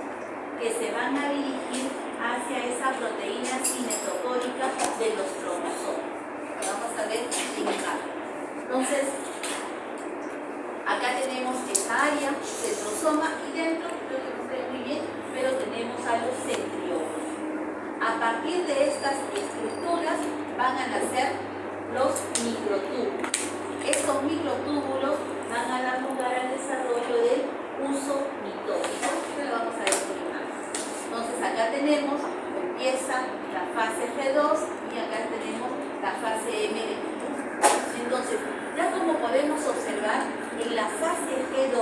que se van a dirigir hacia esa proteína cinetocórica de los cromosomas. Lo vamos a ver en imagen. Entonces, acá tenemos esa área, centrosoma, y dentro, creo que no se ve muy bien, pero tenemos a los centriolos. A partir de estas estructuras van a nacer los microtúbulos. Estos microtúbulos van a dar lugar al desarrollo del uso mitótico, que lo vamos a ver por imagen. Entonces acá tenemos, empieza la fase G2 y acá tenemos la fase M1. Entonces, ya como podemos observar, en la fase G2,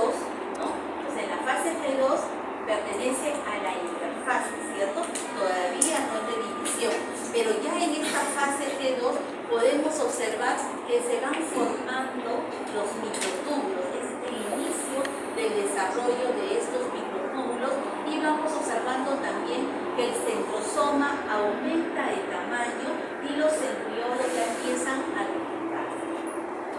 ¿no? O sea, en la fase G2 pertenece a la interfase, ¿cierto? Todavía no es de división, pero ya en esta fase G2 podemos observar que se van formando los microtúbulos. Es el inicio del desarrollo de estos microtúbulos, y vamos observando también que el centrosoma aumenta de tamaño y los centriolos ya empiezan a duplicarse.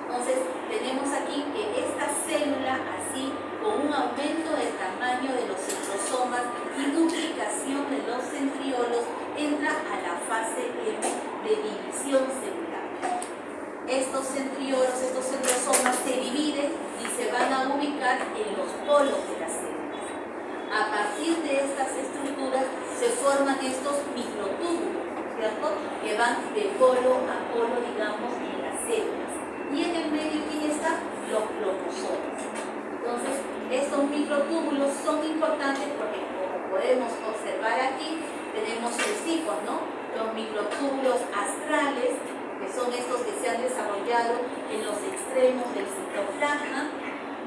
Entonces tenemos aquí que esta célula, así, con un aumento del tamaño de los centrosomas y duplicación de los centriolos, entra a la fase M de división celular. Estos centriolos, estos centrosomas se dividen y se van a ubicar en los polos de las células. A partir de estas estructuras se forman estos microtúbulos, ¿cierto? Que van de polo a polo, digamos, en las células. Y en el medio, ¿quién está? Los cromosomas. Entonces, estos microtúbulos son importantes porque, como podemos observar aquí, tenemos tres tipos, ¿no? Los microtúbulos astrales, que son estos que se han desarrollado en los extremos del citoplasma,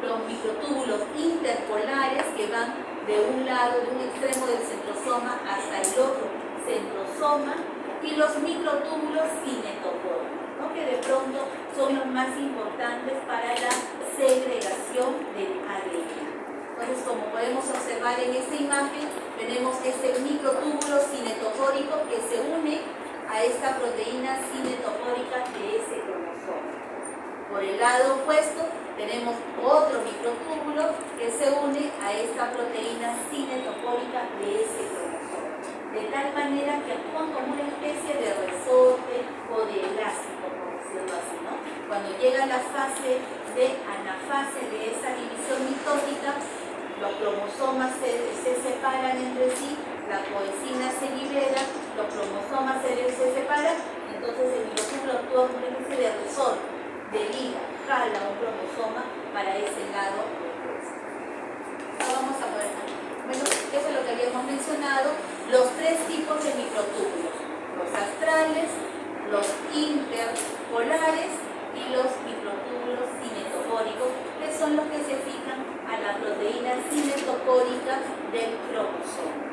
los microtúbulos interpolares, que van de un lado, de un extremo del centrosoma hasta el otro centrosoma, y los microtúbulos cinetocólicos, ¿no? Que de pronto son los más importantes para la segregación del ADN. Entonces, como podemos observar en esta imagen, tenemos este microtúbulo cinetocórico que se une a esta proteína cinetocórica de ese cromosoma. Por el lado opuesto tenemos otro microtúbulo que se une a esta proteína cinetocórica de ese cromosoma. De tal manera que actúan como una especie de resorte o de elástico, por decirlo así, ¿no? Cuando llega la fase de anafase de esa división mitótica, los cromosomas se separan entre sí, la coenzima se libera, los cromosomas se separan, y entonces el microtúbulo actúa como una especie de resorte, de liga, jala un cromosoma para ese lado opuesto. Vamos a ver. Bueno, eso es lo que habíamos mencionado, los tres tipos de microtúbulos: los astrales, los interpolares y los microtúbulos cinetocóricos, que son los que se fijan a la proteína cinetocórica del cromosoma.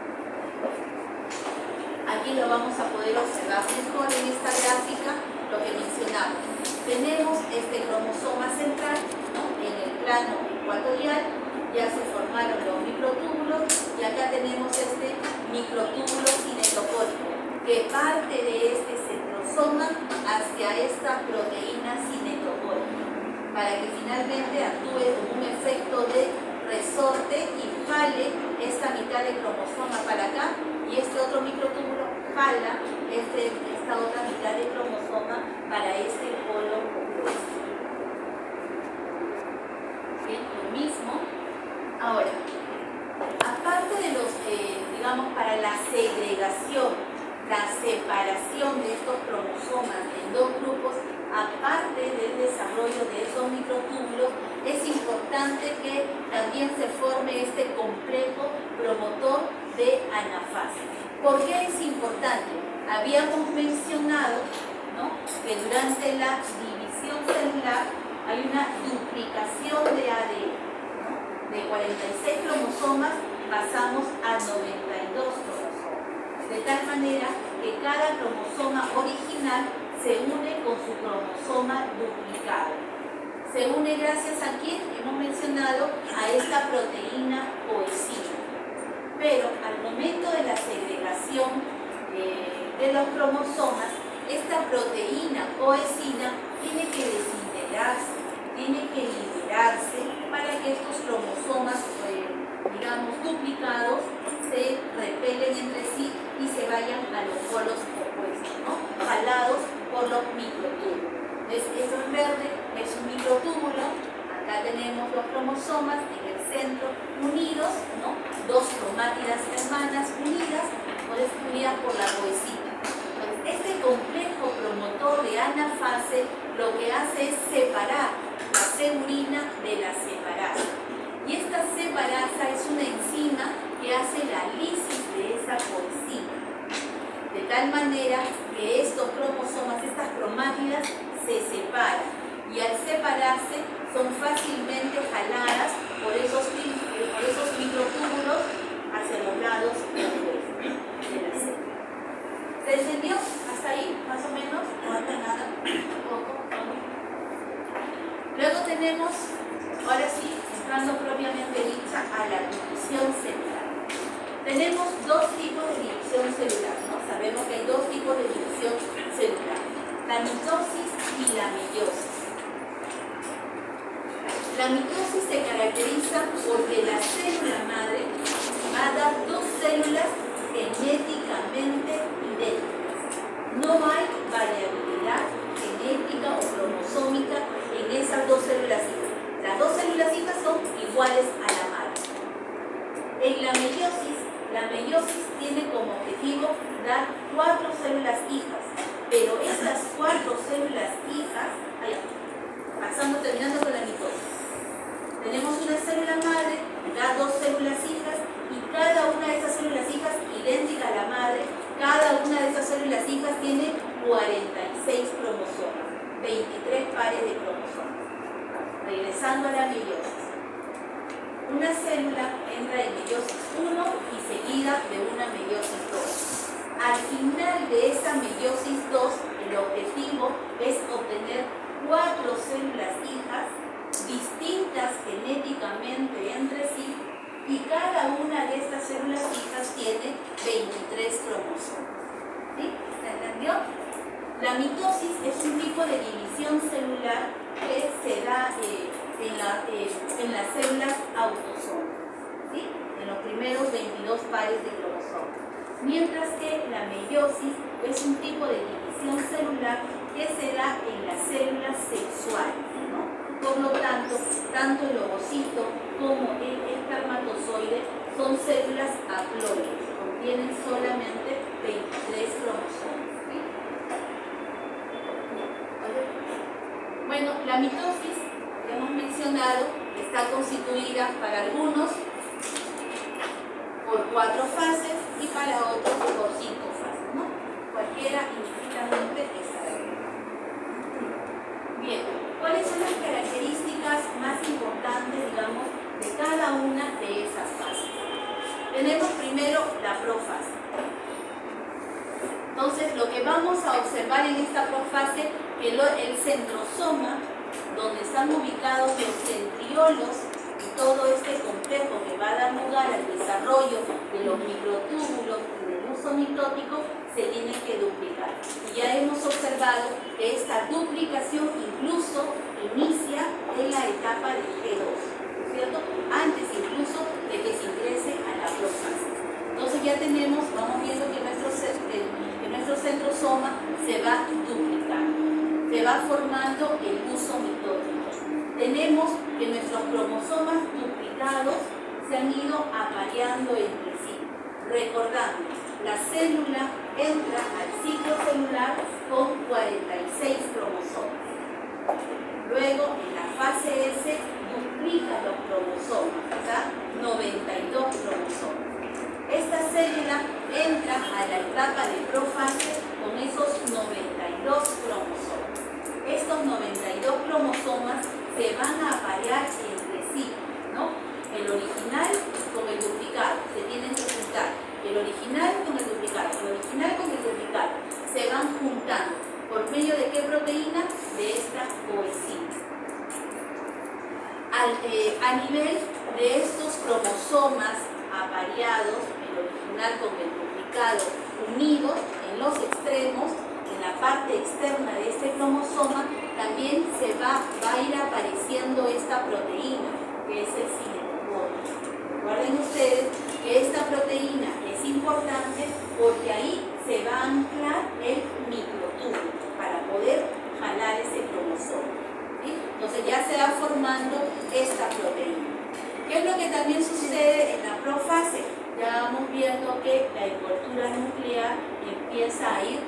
Aquí lo vamos a poder observar mejor en esta gráfica, lo que mencionamos. Tenemos este cromosoma central, ¿no? En el plano ecuatorial ya se formaron los microtúbulos, y acá tenemos este microtúbulo cinetocórico que parte de este centrosoma hacia esta proteína cinetocórica, para que finalmente actúe como un efecto de resorte y jale esta mitad del cromosoma para acá, y este otro microtúbulo jala esta otra mitad del cromosoma para este polo opuesto. Bien, lo mismo. Ahora, aparte de los, digamos, para la segregación separación de estos cromosomas en dos grupos, aparte del desarrollo de estos microtúbulos, es importante que también se forme este complejo promotor de anafase. ¿Por qué es importante? Habíamos mencionado, ¿no?, que durante la división celular hay una duplicación de ADN, ¿no? De 46 cromosomas pasamos a 92 cromosomas, de tal manera que cada cromosoma original se une con su cromosoma duplicado. Se une gracias a quién? Hemos mencionado a esta proteína coesina. Pero al momento de la segregación de los cromosomas, esta proteína coesina tiene que desintegrarse, tiene que liberarse para que estos cromosomas, digamos, duplicados, se repelen entre sí y se vayan a los polos opuestos, ¿no?, jalados por los microtúbulos. Entonces, esto en verde es un microtúbulo. Acá tenemos los cromosomas en el centro unidos, ¿no?, dos cromátidas hermanas unidas por la coesina. Entonces, este complejo promotor de anafase lo que hace es separar la serina de la separasa. Y esta separasa es una enzima que hace la lisis de esa coesina, de tal manera que estos cromosomas, estas cromátidas, se separan, y al separarse son fácilmente jaladas por esos microtúbulos hacia los lados de la célula. ¿Se entendió hasta ahí, más o menos? No falta nada, un poco. Luego tenemos, ahora sí, entrando propiamente dicha a la división celular. Tenemos dos tipos de división celular, ¿no? Sabemos que hay dos tipos de división celular: la mitosis y la meiosis. La mitosis se caracteriza porque la célula madre va a dar dos células genéticamente idénticas. No hay variabilidad genética o cromosómica en esas dos células hijas. Las dos células hijas son iguales a la madre. En la meiosis tiene como objetivo dar 4 células hijas, pero estas 4 células hijas, terminando con la mitosis. Tenemos una célula madre, da 2 células hijas, y cada una de esas células hijas, idéntica a la madre, cada una de esas células hijas tiene 46 cromosomas, 23 pares de cromosomas. Regresando a la meiosis. Una célula entra en meiosis 1 y seguida de una meiosis 2. Al final de esa meiosis 2, el objetivo es obtener 4 células hijas distintas genéticamente entre sí, y cada una de estas células hijas tiene 23 cromosomas. ¿Sí? ¿Se entendió? La mitosis es un tipo de división celular que se da en las células autosómicas, ¿sí?, en los primeros 22 pares de cromosomas. Mientras que la meiosis es un tipo de división celular que se da en las células sexuales, ¿no? Por lo tanto el ovocito como el espermatozoide son células haploides, contienen solamente 23 cromosomas. ¿Sí? Bueno, la mitosis, que hemos mencionado, está constituida para algunos por 4 fases y para otros por 5 fases, ¿no? Cualquiera indistintamente está bien. Bien, ¿cuáles son las características más importantes, digamos, de cada una de esas fases? Tenemos primero la profase. Entonces, lo que vamos a observar en esta profase, que el centrosoma, donde están ubicados los centriolos y todo este complejo que va a dar lugar al desarrollo de los microtúbulos y del uso mitótico, se tiene que duplicar. Y ya hemos observado que esta duplicación incluso inicia en la etapa del G2, ¿no es cierto? Antes incluso de que se ingrese a la profase. Entonces ya tenemos, vamos viendo que nuestro centrosoma se va duplicando, se va formando el uso mitótico. Tenemos que nuestros cromosomas duplicados se han ido apareando entre sí. Recordando, la célula entra al ciclo celular con 46 cromosomas. Luego, en la fase S, duplica los cromosomas, o sea, 92 cromosomas. Esta célula entra a la etapa de profase con esos 92 cromosomas. Estos 92 cromosomas se van a aparear entre sí, ¿no? El original con el duplicado, se tienen que juntar. El original con el duplicado, el original con el duplicado. Se van juntando. ¿Por medio de qué proteína? De esta coenzima. A nivel de estos cromosomas apareados, el original con el duplicado unidos en los extremos, en la parte externa de este cromosoma, también se va a ir apareciendo esta proteína, que es el cinetocoro. Recuerden ustedes que esta proteína es importante porque ahí se va a anclar el microtúbulo para poder jalar ese cromosoma. ¿Sí? Entonces ya se va formando esta proteína. ¿Qué es lo que también sucede en la profase? Ya vamos viendo que la envoltura nuclear empieza a ir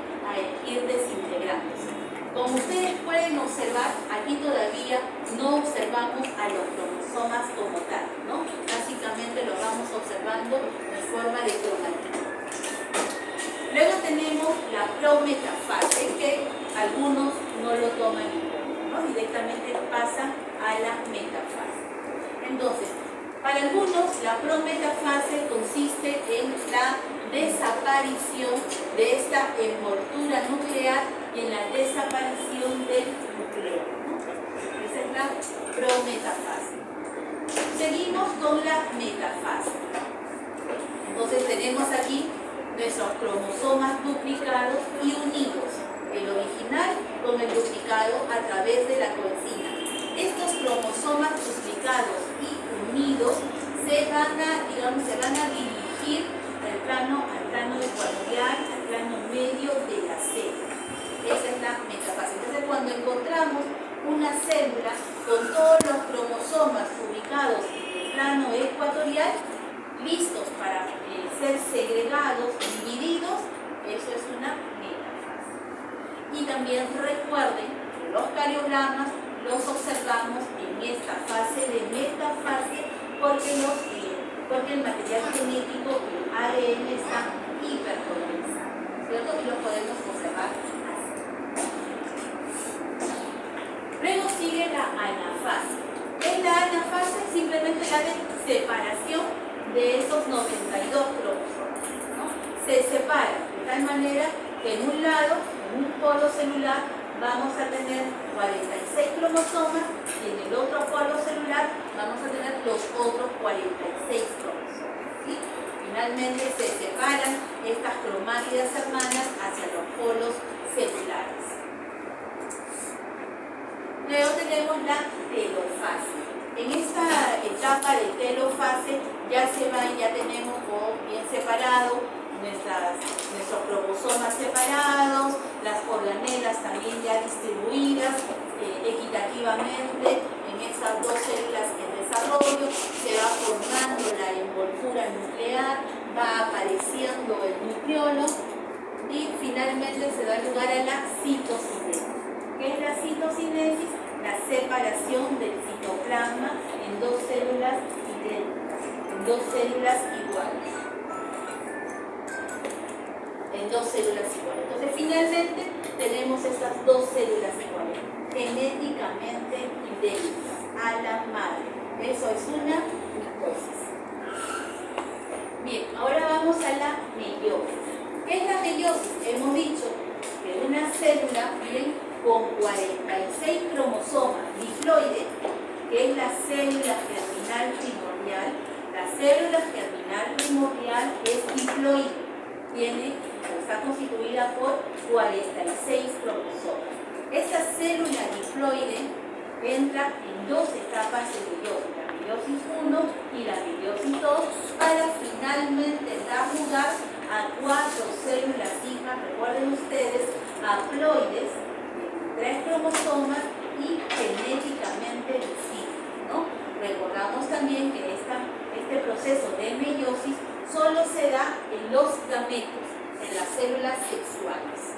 desintegrándose. Como ustedes pueden observar, aquí todavía no observamos a los cromosomas como tal, ¿no? Básicamente lo vamos observando en forma de cromatina. Luego tenemos la prometafase, que algunos no lo toman en cuenta, ¿no? Directamente pasan a la metafase. Entonces, para algunos, la prometafase consiste en la desaparición de esta envoltura nuclear y en la desaparición del núcleo, ¿no? Esa es la prometafase. Seguimos con la metafase. Entonces tenemos aquí nuestros cromosomas duplicados y unidos, el original con el duplicado a través de la coenzima. Estos cromosomas duplicados y unidos se van a dirigir al plano ecuatorial, al plano medio de la célula. Esa es la metafase. Entonces, cuando encontramos una célula con todos los cromosomas ubicados en el plano ecuatorial, listos para ser segregados, divididos, eso es una metafase. Y también recuerden que los cariogramas los observamos en esta fase de metafase porque el material genético, el ADN, está hiperpolarizado, ¿cierto? Y lo podemos observar así. Luego sigue la anafase. ¿Qué es la anafase? Simplemente la de separación de esos 92 cromosomas, ¿no? Se separa de tal manera que en un lado, en un polo celular, vamos a tener 46 cromosomas y en el otro polo celular vamos a tener los otros 46 cromosomas, ¿sí? Finalmente se separan estas cromátidas hermanas hacia los polos celulares. Luego tenemos la telofase. En esta etapa de telofase ya tenemos bien separado nuestros cromosomas separados, las organelas también ya distribuidas equitativamente en estas dos células en desarrollo, se va formando la envoltura nuclear, va apareciendo el nucleolo y finalmente se da lugar a la citocinesis. ¿Qué es la citocinesis? La separación del citoplasma en dos células idénticas, en dos células iguales. Entonces, finalmente, tenemos estas dos células iguales, genéticamente idénticas a la madre. Eso es una mitosis. Bien, ahora vamos a la meiosis. ¿Qué es la meiosis? Hemos dicho que una célula, bien, con 46 cromosomas diploide, que es la célula germinal primordial. La célula germinal primordial es diploide, está constituida por 46 cromosomas. Esa célula diploide entra en dos etapas de meiosis, la meiosis 1 y la meiosis 2, para finalmente dar lugar a 4 células hijas, recuerden ustedes, haploides, 3 cromosomas y genéticamente distintos, ¿no? Recordamos también que este proceso de meiosis solo se da en los gametos, en las células sexuales.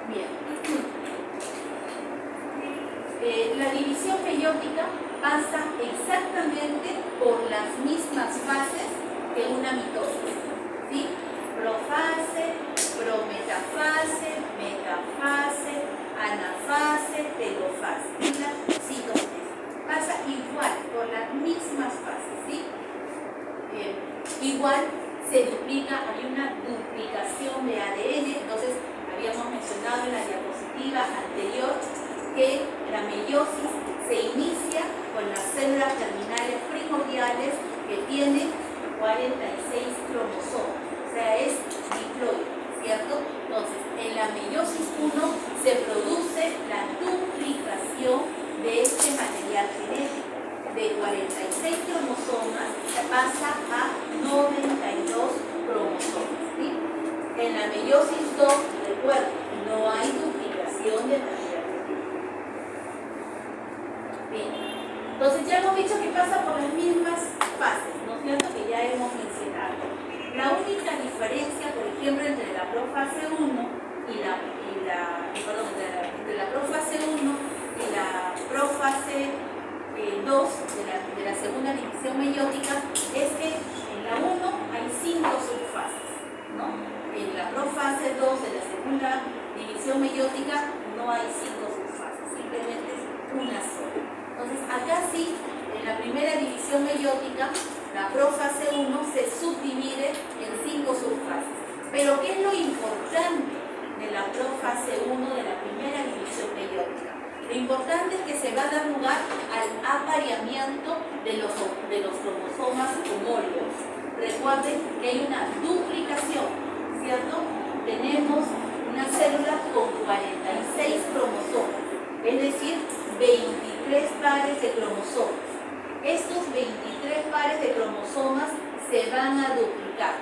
Bien. La división meiótica pasa exactamente por las mismas fases que una mitosis, ¿sí? Profase, prometafase, metafase, anafase, telofase. La citosis pasa igual por las mismas fases, ¿sí? Igual se duplica, hay una duplicación de ADN. Entonces habíamos mencionado en la diapositiva anterior que la meiosis se inicia con las células terminales primordiales que tienen 46 cromosomas, o sea, es diploide, ¿cierto? Entonces, en la meiosis 1 se produce la duplicación de este material genético. De 46 cromosomas pasa a 92 cromosomas, ¿sí? En la meiosis 2, recuerden, no hay duplicación de material genético. Bien, entonces ya hemos dicho que pasa por las mismas fases, ¿no es cierto?, que ya hemos mencionado. La única diferencia, por ejemplo, entre la profase 1 entre la profase 1 y la profase 2 de la segunda división meiótica es que en la 1 hay 5 subfases, ¿no? En la profase 2 de la segunda división meiótica no hay 5 subfases, simplemente es una sola. Entonces, acá sí, en la primera división meiótica, la profase 1 se subdivide en 5 subfases. Pero, ¿qué es lo importante de la profase 1 de la primera división meiótica? Lo importante es que se va a dar lugar al apareamiento de los cromosomas homólogos. Recuerden que hay una duplicación, ¿cierto? Tenemos una célula con 46 cromosomas, es decir, 23 pares de cromosomas. Estos 23 pares de cromosomas se van a duplicar.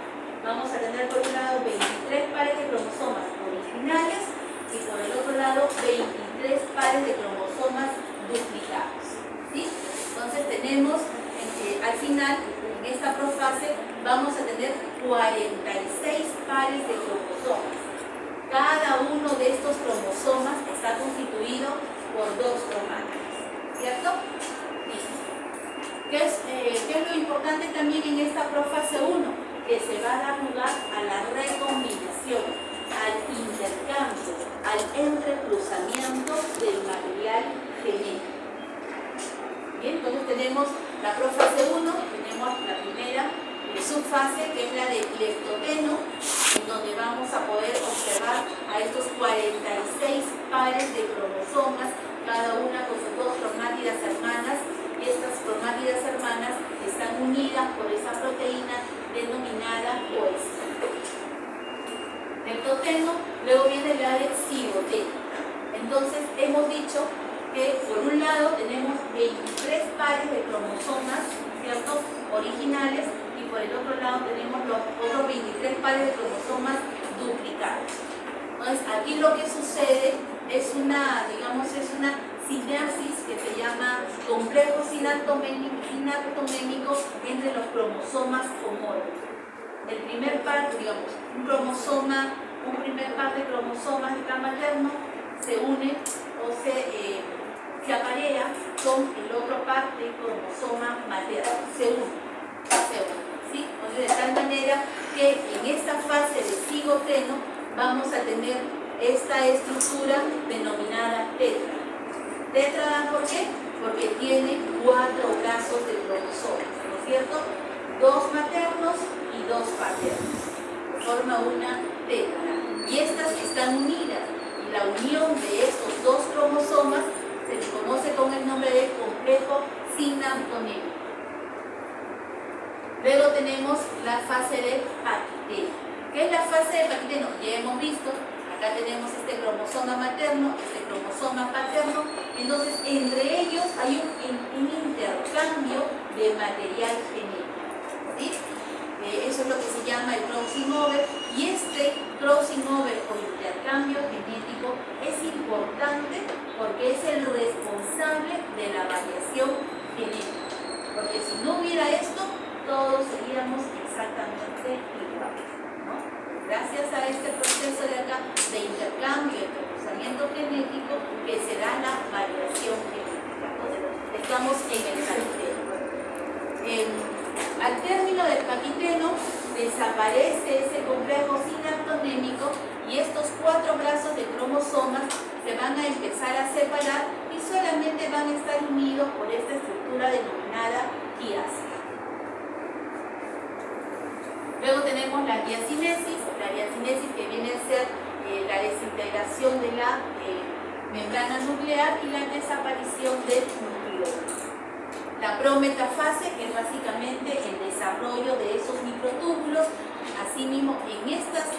Vamos a tener por un lado 23 pares de cromosomas originales y por el otro lado 23 pares de cromosomas duplicados, ¿sí? Entonces tenemos, al final, en esta profase, vamos a tener 46 pares de cromosomas. Cada uno de estos cromosomas está constituido por 2 cromátidos, ¿cierto? Listo. ¿Qué es lo importante también en esta profase 1? Que se va a dar lugar a la recombinación, al intercambio, al entrecruzamiento del material genético. Bien, entonces tenemos la profase 1, tenemos la primera subfase, que es la de leptoteno, en donde vamos a poder observar a estos 46 pares de cromosomas, cada una con sus 2 cromátidas hermanas, y estas cromátidas hermanas están unidas por esa proteína denominada coesina. Leptoteno, luego viene la de cigoteno. Entonces hemos dicho que por un lado tenemos 23 pares de cromosomas, ¿cierto?, originales, y por el otro lado tenemos los otros 23 pares de cromosomas duplicados. Entonces aquí lo que sucede es una, digamos, es una sinapsis que se llama complejo sinaptomémico entre los cromosomas homólogos. El primer par, digamos, un primer par de cromosomas de plan materno se une o se aparea con el otro par de cromosoma materno, se une, ¿sí? Entonces, de tal manera que en esta fase de cigoteno vamos a tener esta estructura denominada tetra. Tetra, ¿por qué? Porque tiene 4 brazos de cromosomas, ¿no es cierto? 2 maternos y 2 paternos. Forma una tetra. Y estas están unidas. Y la unión de estos 2 cromosomas se le conoce con el nombre de complejo sinaptomémico. Luego tenemos la fase de Paqueteno. ¿Qué es la fase de Paqueteno? Ya hemos visto. Acá tenemos este cromosoma materno, este cromosoma paterno. Entonces, entre ellos hay un intercambio de material genético, ¿sí? Eso es lo que se llama el crossing over. Y este crossing over o intercambio genético es importante porque es el responsable de la variación genética. Porque si no hubiera esto, todos seríamos exactamente iguales, ¿no? Gracias a este proceso de acá de intercambio y cruzamiento genético que se da la variación genética. Entonces, estamos en el paquiteno. Al término del paquiteno desaparece ese complejo sinaptonémico y estos 4 brazos de cromosomas se van a empezar a separar y solamente van a estar unidos por esta estructura denominada quiasma. Luego tenemos la diacinesis que viene a ser la desintegración de la membrana nuclear y la desaparición del nucleolo. La prometafase, que es básicamente el desarrollo de esos microtúbulos. Asimismo, en estas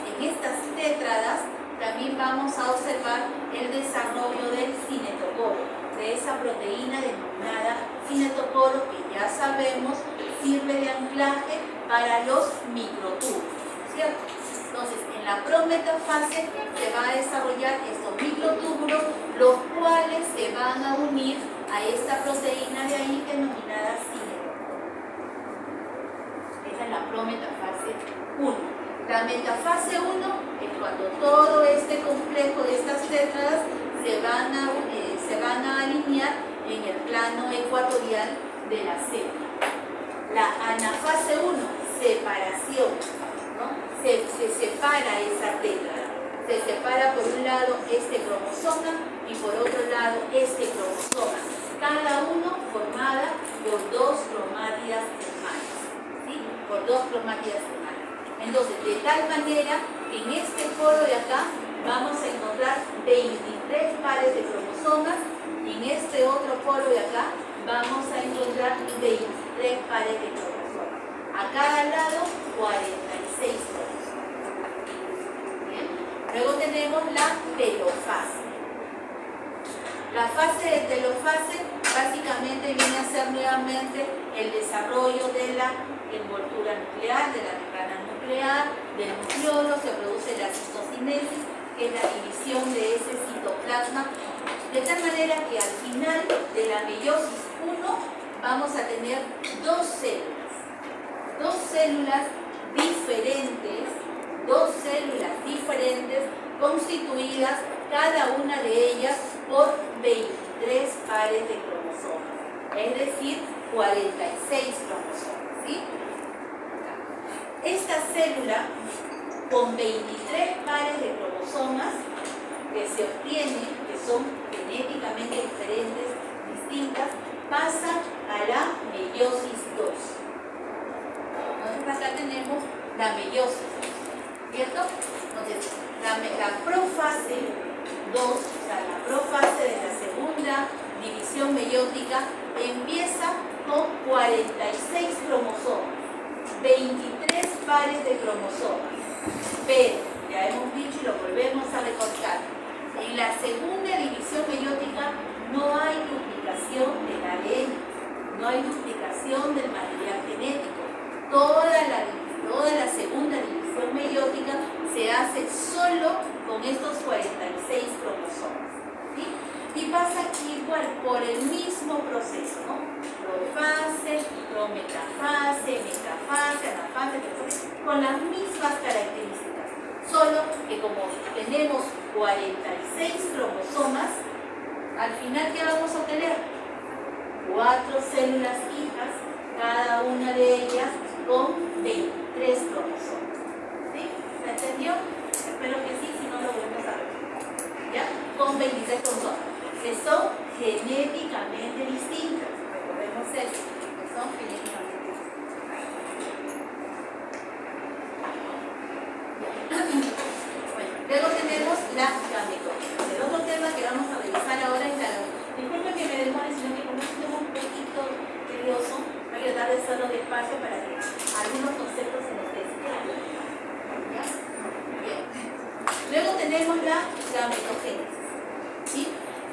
tétradas también vamos a observar el desarrollo del cinetocoro, de esa proteína denominada cinetocoro que ya sabemos sirve de anclaje para los microtúbulos, ¿cierto? Entonces, en la prometafase se va a desarrollar estos microtúbulos, los cuales se van a unir a esta proteína de ahí denominada cinetocoro. Esa es la prometafase 1. La metafase 1 es cuando todo este complejo de estas tétradas se van a alinear en el plano ecuatorial de la célula. La anafase 1, separación, ¿no? Se separa esa tétrada. Se separa por un lado este cromosoma y por otro lado este cromosoma. Cada uno formada por 2 cromátidas hermanas, ¿sí? Por 2 cromátidas hermanas. Entonces, de tal manera que en este polo de acá vamos a encontrar 23 pares de cromosomas y en este otro polo de acá vamos a encontrar 23 pares de cromosomas. A cada lado, 46 cromosomas. Bien. Luego tenemos la telofase. La fase de telofase básicamente viene a ser nuevamente el desarrollo de la envoltura nuclear, de la membrana nuclear, del nucleolo, se produce la citocinesis, que es la división de ese citoplasma, de tal manera que al final de la meiosis 1 vamos a tener 2 células diferentes, constituidas cada una de ellas por 23 pares de cromosomas, es decir, 46 cromosomas, ¿sí? Esta célula con 23 pares de cromosomas que se obtienen, que son genéticamente diferentes, distintas, pasan a la meiosis 2. Entonces acá tenemos la meiosis, ¿cierto? Entonces, la profase 2, o sea, la profase de la segunda división meiótica empieza con 46 cromosomas, 23 pares de cromosomas. Pero, ya hemos dicho y lo volvemos a recordar, en la segunda división meiótica no hay duplicación del ADN, no hay duplicación del material genético. Toda la segunda división meiótica se hace solo con estos 46 cromosomas, ¿sí? Y pasa igual por el mismo proceso, ¿no? Profase, prometafase, metafase, anafase, con las mismas características, solo que como tenemos 46 cromosomas, al final, ¿qué vamos a obtener? 4 células hijas, cada una de ellas con 23 cromosomas. ¿Sí? ¿Se entendió? Espero que sí, si no lo volvemos a ver. ¿Ya? Con 23 cromosomas, que son genéticamente distintas. Recordemos eso, que son genéticamente distintas. Bueno, luego tenemos la gametogénesis. El otro tema que vamos a revisar ahora es la gametogénesis. Disculpen que me demore, sino que como es un tema un poquito tedioso, voy a tratar de hacerlo despacio para que algunos conceptos se nos descubran. ¿Ya? Bien. Luego tenemos la gametogénesis. ¿Sí?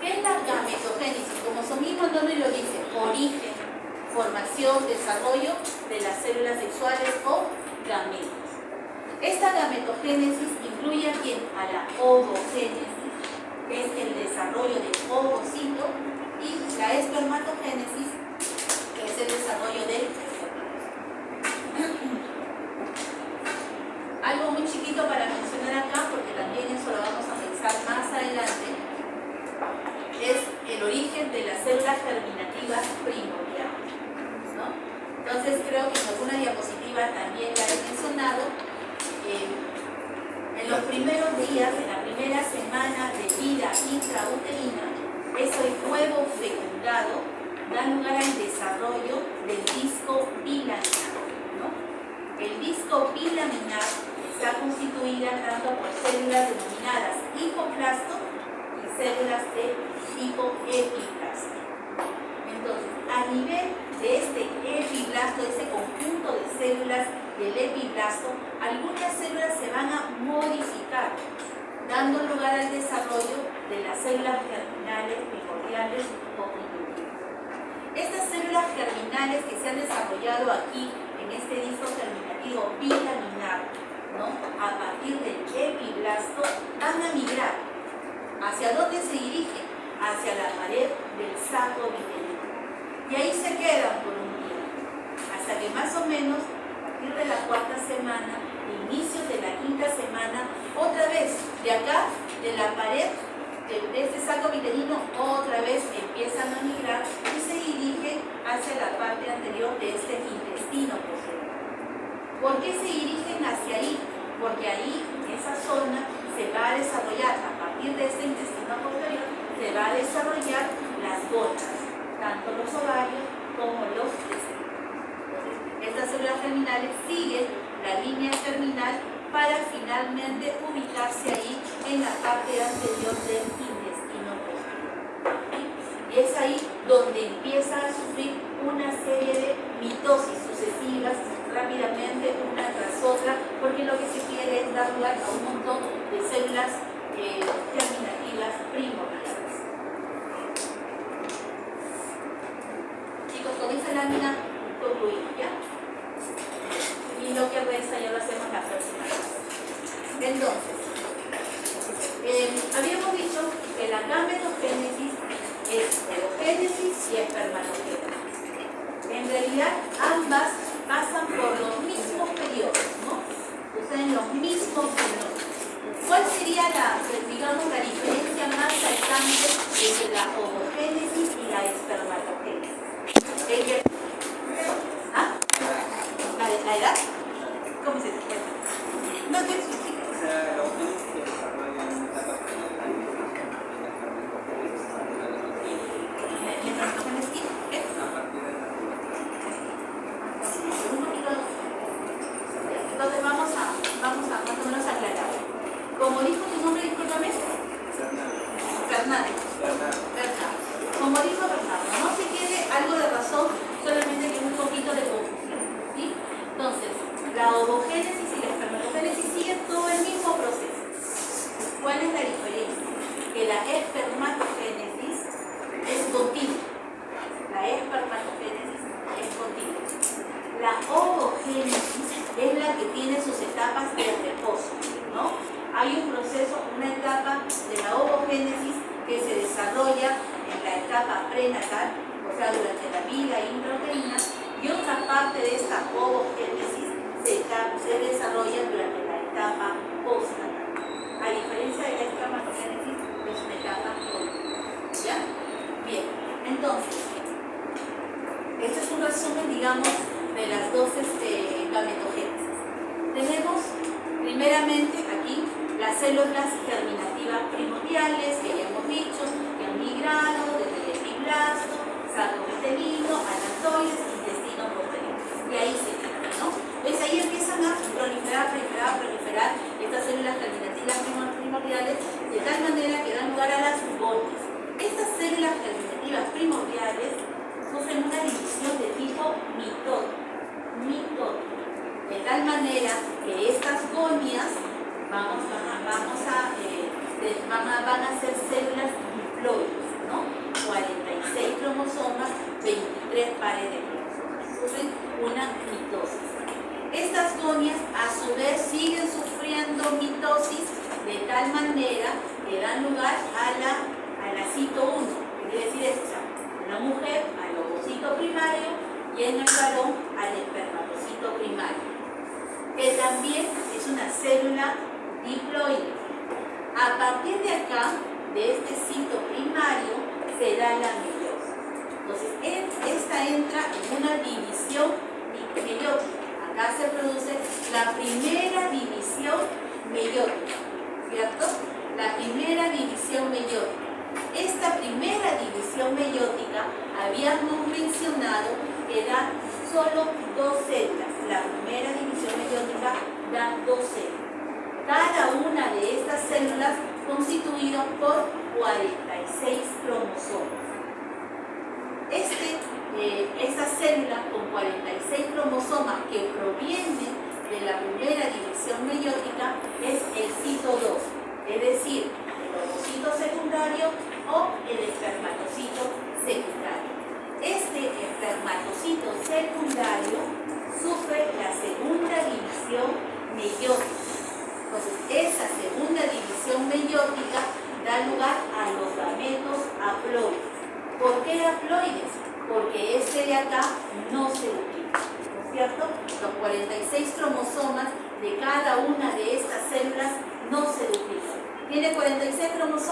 ¿Qué es la gametogénesis? Como su mismo nombre lo dice, origen, formación, desarrollo de las células sexuales o gametos. Esta gametogénesis incluye a quién? A la ovogénesis, que es el desarrollo del ovocito, y la espermatogénesis, que es el desarrollo del espermatozoide. algo muy chiquito para mencionar acá, porque también eso lo vamos a pensar más adelante, es el origen de las células germinativas primordiales, ¿no? Entonces creo que en alguna diapositiva también la he mencionado. En los primeros días, en la primera semana de vida intrauterina, es el huevo fecundado, da lugar al desarrollo del disco bilaminar, ¿no? El disco bilaminar está constituida tanto por células denominadas hipoplasto y células de tipo epiplasto. Entonces, a nivel de este epiblasto, ese conjunto de células del epiblasto, algunas células se van a modificar, dando lugar al desarrollo de las células germinales primordiales o primitivas. Estas células germinales que se han desarrollado aquí en este disco germinativo bilaminar, ¿no? A partir del epiblasto, van a migrar. ¿Hacia dónde se dirigen? Hacia la pared del saco vitelino. Y ahí se quedan por un día, hasta que más o menos a partir de la cuarta semana, inicios de la quinta semana, otra vez de acá, de la pared de este saco vitelino, otra vez empiezan a migrar y se dirigen hacia la parte anterior de este intestino posterior. ¿Por qué se dirigen hacia ahí? Porque ahí, en esa zona, se va a desarrollar, a partir de este intestino posterior, se va a desarrollar las gotas, tanto los ovarios como los testículos. Entonces, estas células germinales siguen la línea germinal para finalmente ubicarse ahí en la parte anterior del intestino posterior. ¿Sí? Y es ahí donde empieza a sufrir una serie de mitosis sucesivas rápidamente, una tras otra, porque lo que se quiere es dar lugar a un montón de células germinativas primordiales. Chicos, con esa lámina concluimos, ¿ya? Y lo que resta ya lo hacemos la próxima vez. Entonces, habíamos dicho que la gametogénesis es ovogénesis y espermatogénesis. En realidad, ambas pasan por los mismos periodos, ¿no? Usan los mismos periodos. ¿Cuál sería digamos, la diferencia más saltante entre la ovogénesis y la espermatogénesis? ¿Ah? ¿La edad? ¿Cómo se dice? No te explico. O sea, la ovogénesis se desarrolla en etapas prenatales. Entonces vamos a más o menos aclarar. Como dijo tu nombre, discúlpame. Fernando. Como dijo Fernando, no se quede algo de razón, solamente que un poquito de confusión, ¿sí? Entonces, la ovogénesis y la espermatogénesis siguen todo el mismo proceso. ¿Cuál es la diferencia? Que la espermatogénesis es continua. La espermatogénesis es continua. La ovogénesis es la que tiene sus etapas de reposo, ¿no? Hay un proceso, una etapa de la ovogénesis que se desarrolla en la etapa prenatal, o sea, durante la vida intrauterina, y otra parte de esta ovogénesis se desarrolla durante la etapa postnatal. A diferencia de la espermatogénesis, es una etapa continua. ¿Ya? Bien, entonces, este es un resumen, digamos, de las dos gametogénesis. Tenemos, primeramente, aquí las células germinativas primordiales, que ya hemos dicho, que han migrado desde el epiblasto, saco vitelino, anatoides, intestino posterior. Y ahí se quedan, ¿no? Entonces ahí empiezan a proliferar estas células germinativas primordiales, de tal manera que dan lugar a las gonias. Estas células germinativas primordiales sufren una división de tipo mitótico, de tal manera que estas gonias van a ser células diploides, ¿no? 46 cromosomas, 23 pares de cromosomas. Sufren una mitosis. Estas gonias, a su vez, siguen sufriendo mitosis de tal manera que dan lugar a la cito 1. Quiere decir esto, en la mujer al ovocito primario y en el varón al espermatocito primario, que también es una célula célula diploide. A partir de acá, de este cito primario, se da la meiosis. Entonces, esta entra en una división meiótica. Acá se produce la primera división meiótica, ¿cierto? La primera división meiótica. Esta primera división meiótica habíamos mencionado que da solo 2 células. La primera división meiótica da 2 células. Cada una de estas células constituida por 46 cromosomas. Esta célula con 46 cromosomas que provienen de la primera división meiótica es el cito 2, es decir, el ovocito secundario o el espermatocito secundario. Este espermatocito secundario sufre la segunda división meiótica. Entonces, esa segunda división meiótica da lugar a los gametos haploides. ¿Por qué haploides? Porque este de acá no se duplica, ¿no es cierto? Los 46 cromosomas de cada una de estas células no se duplican. Tiene 46 cromosomas.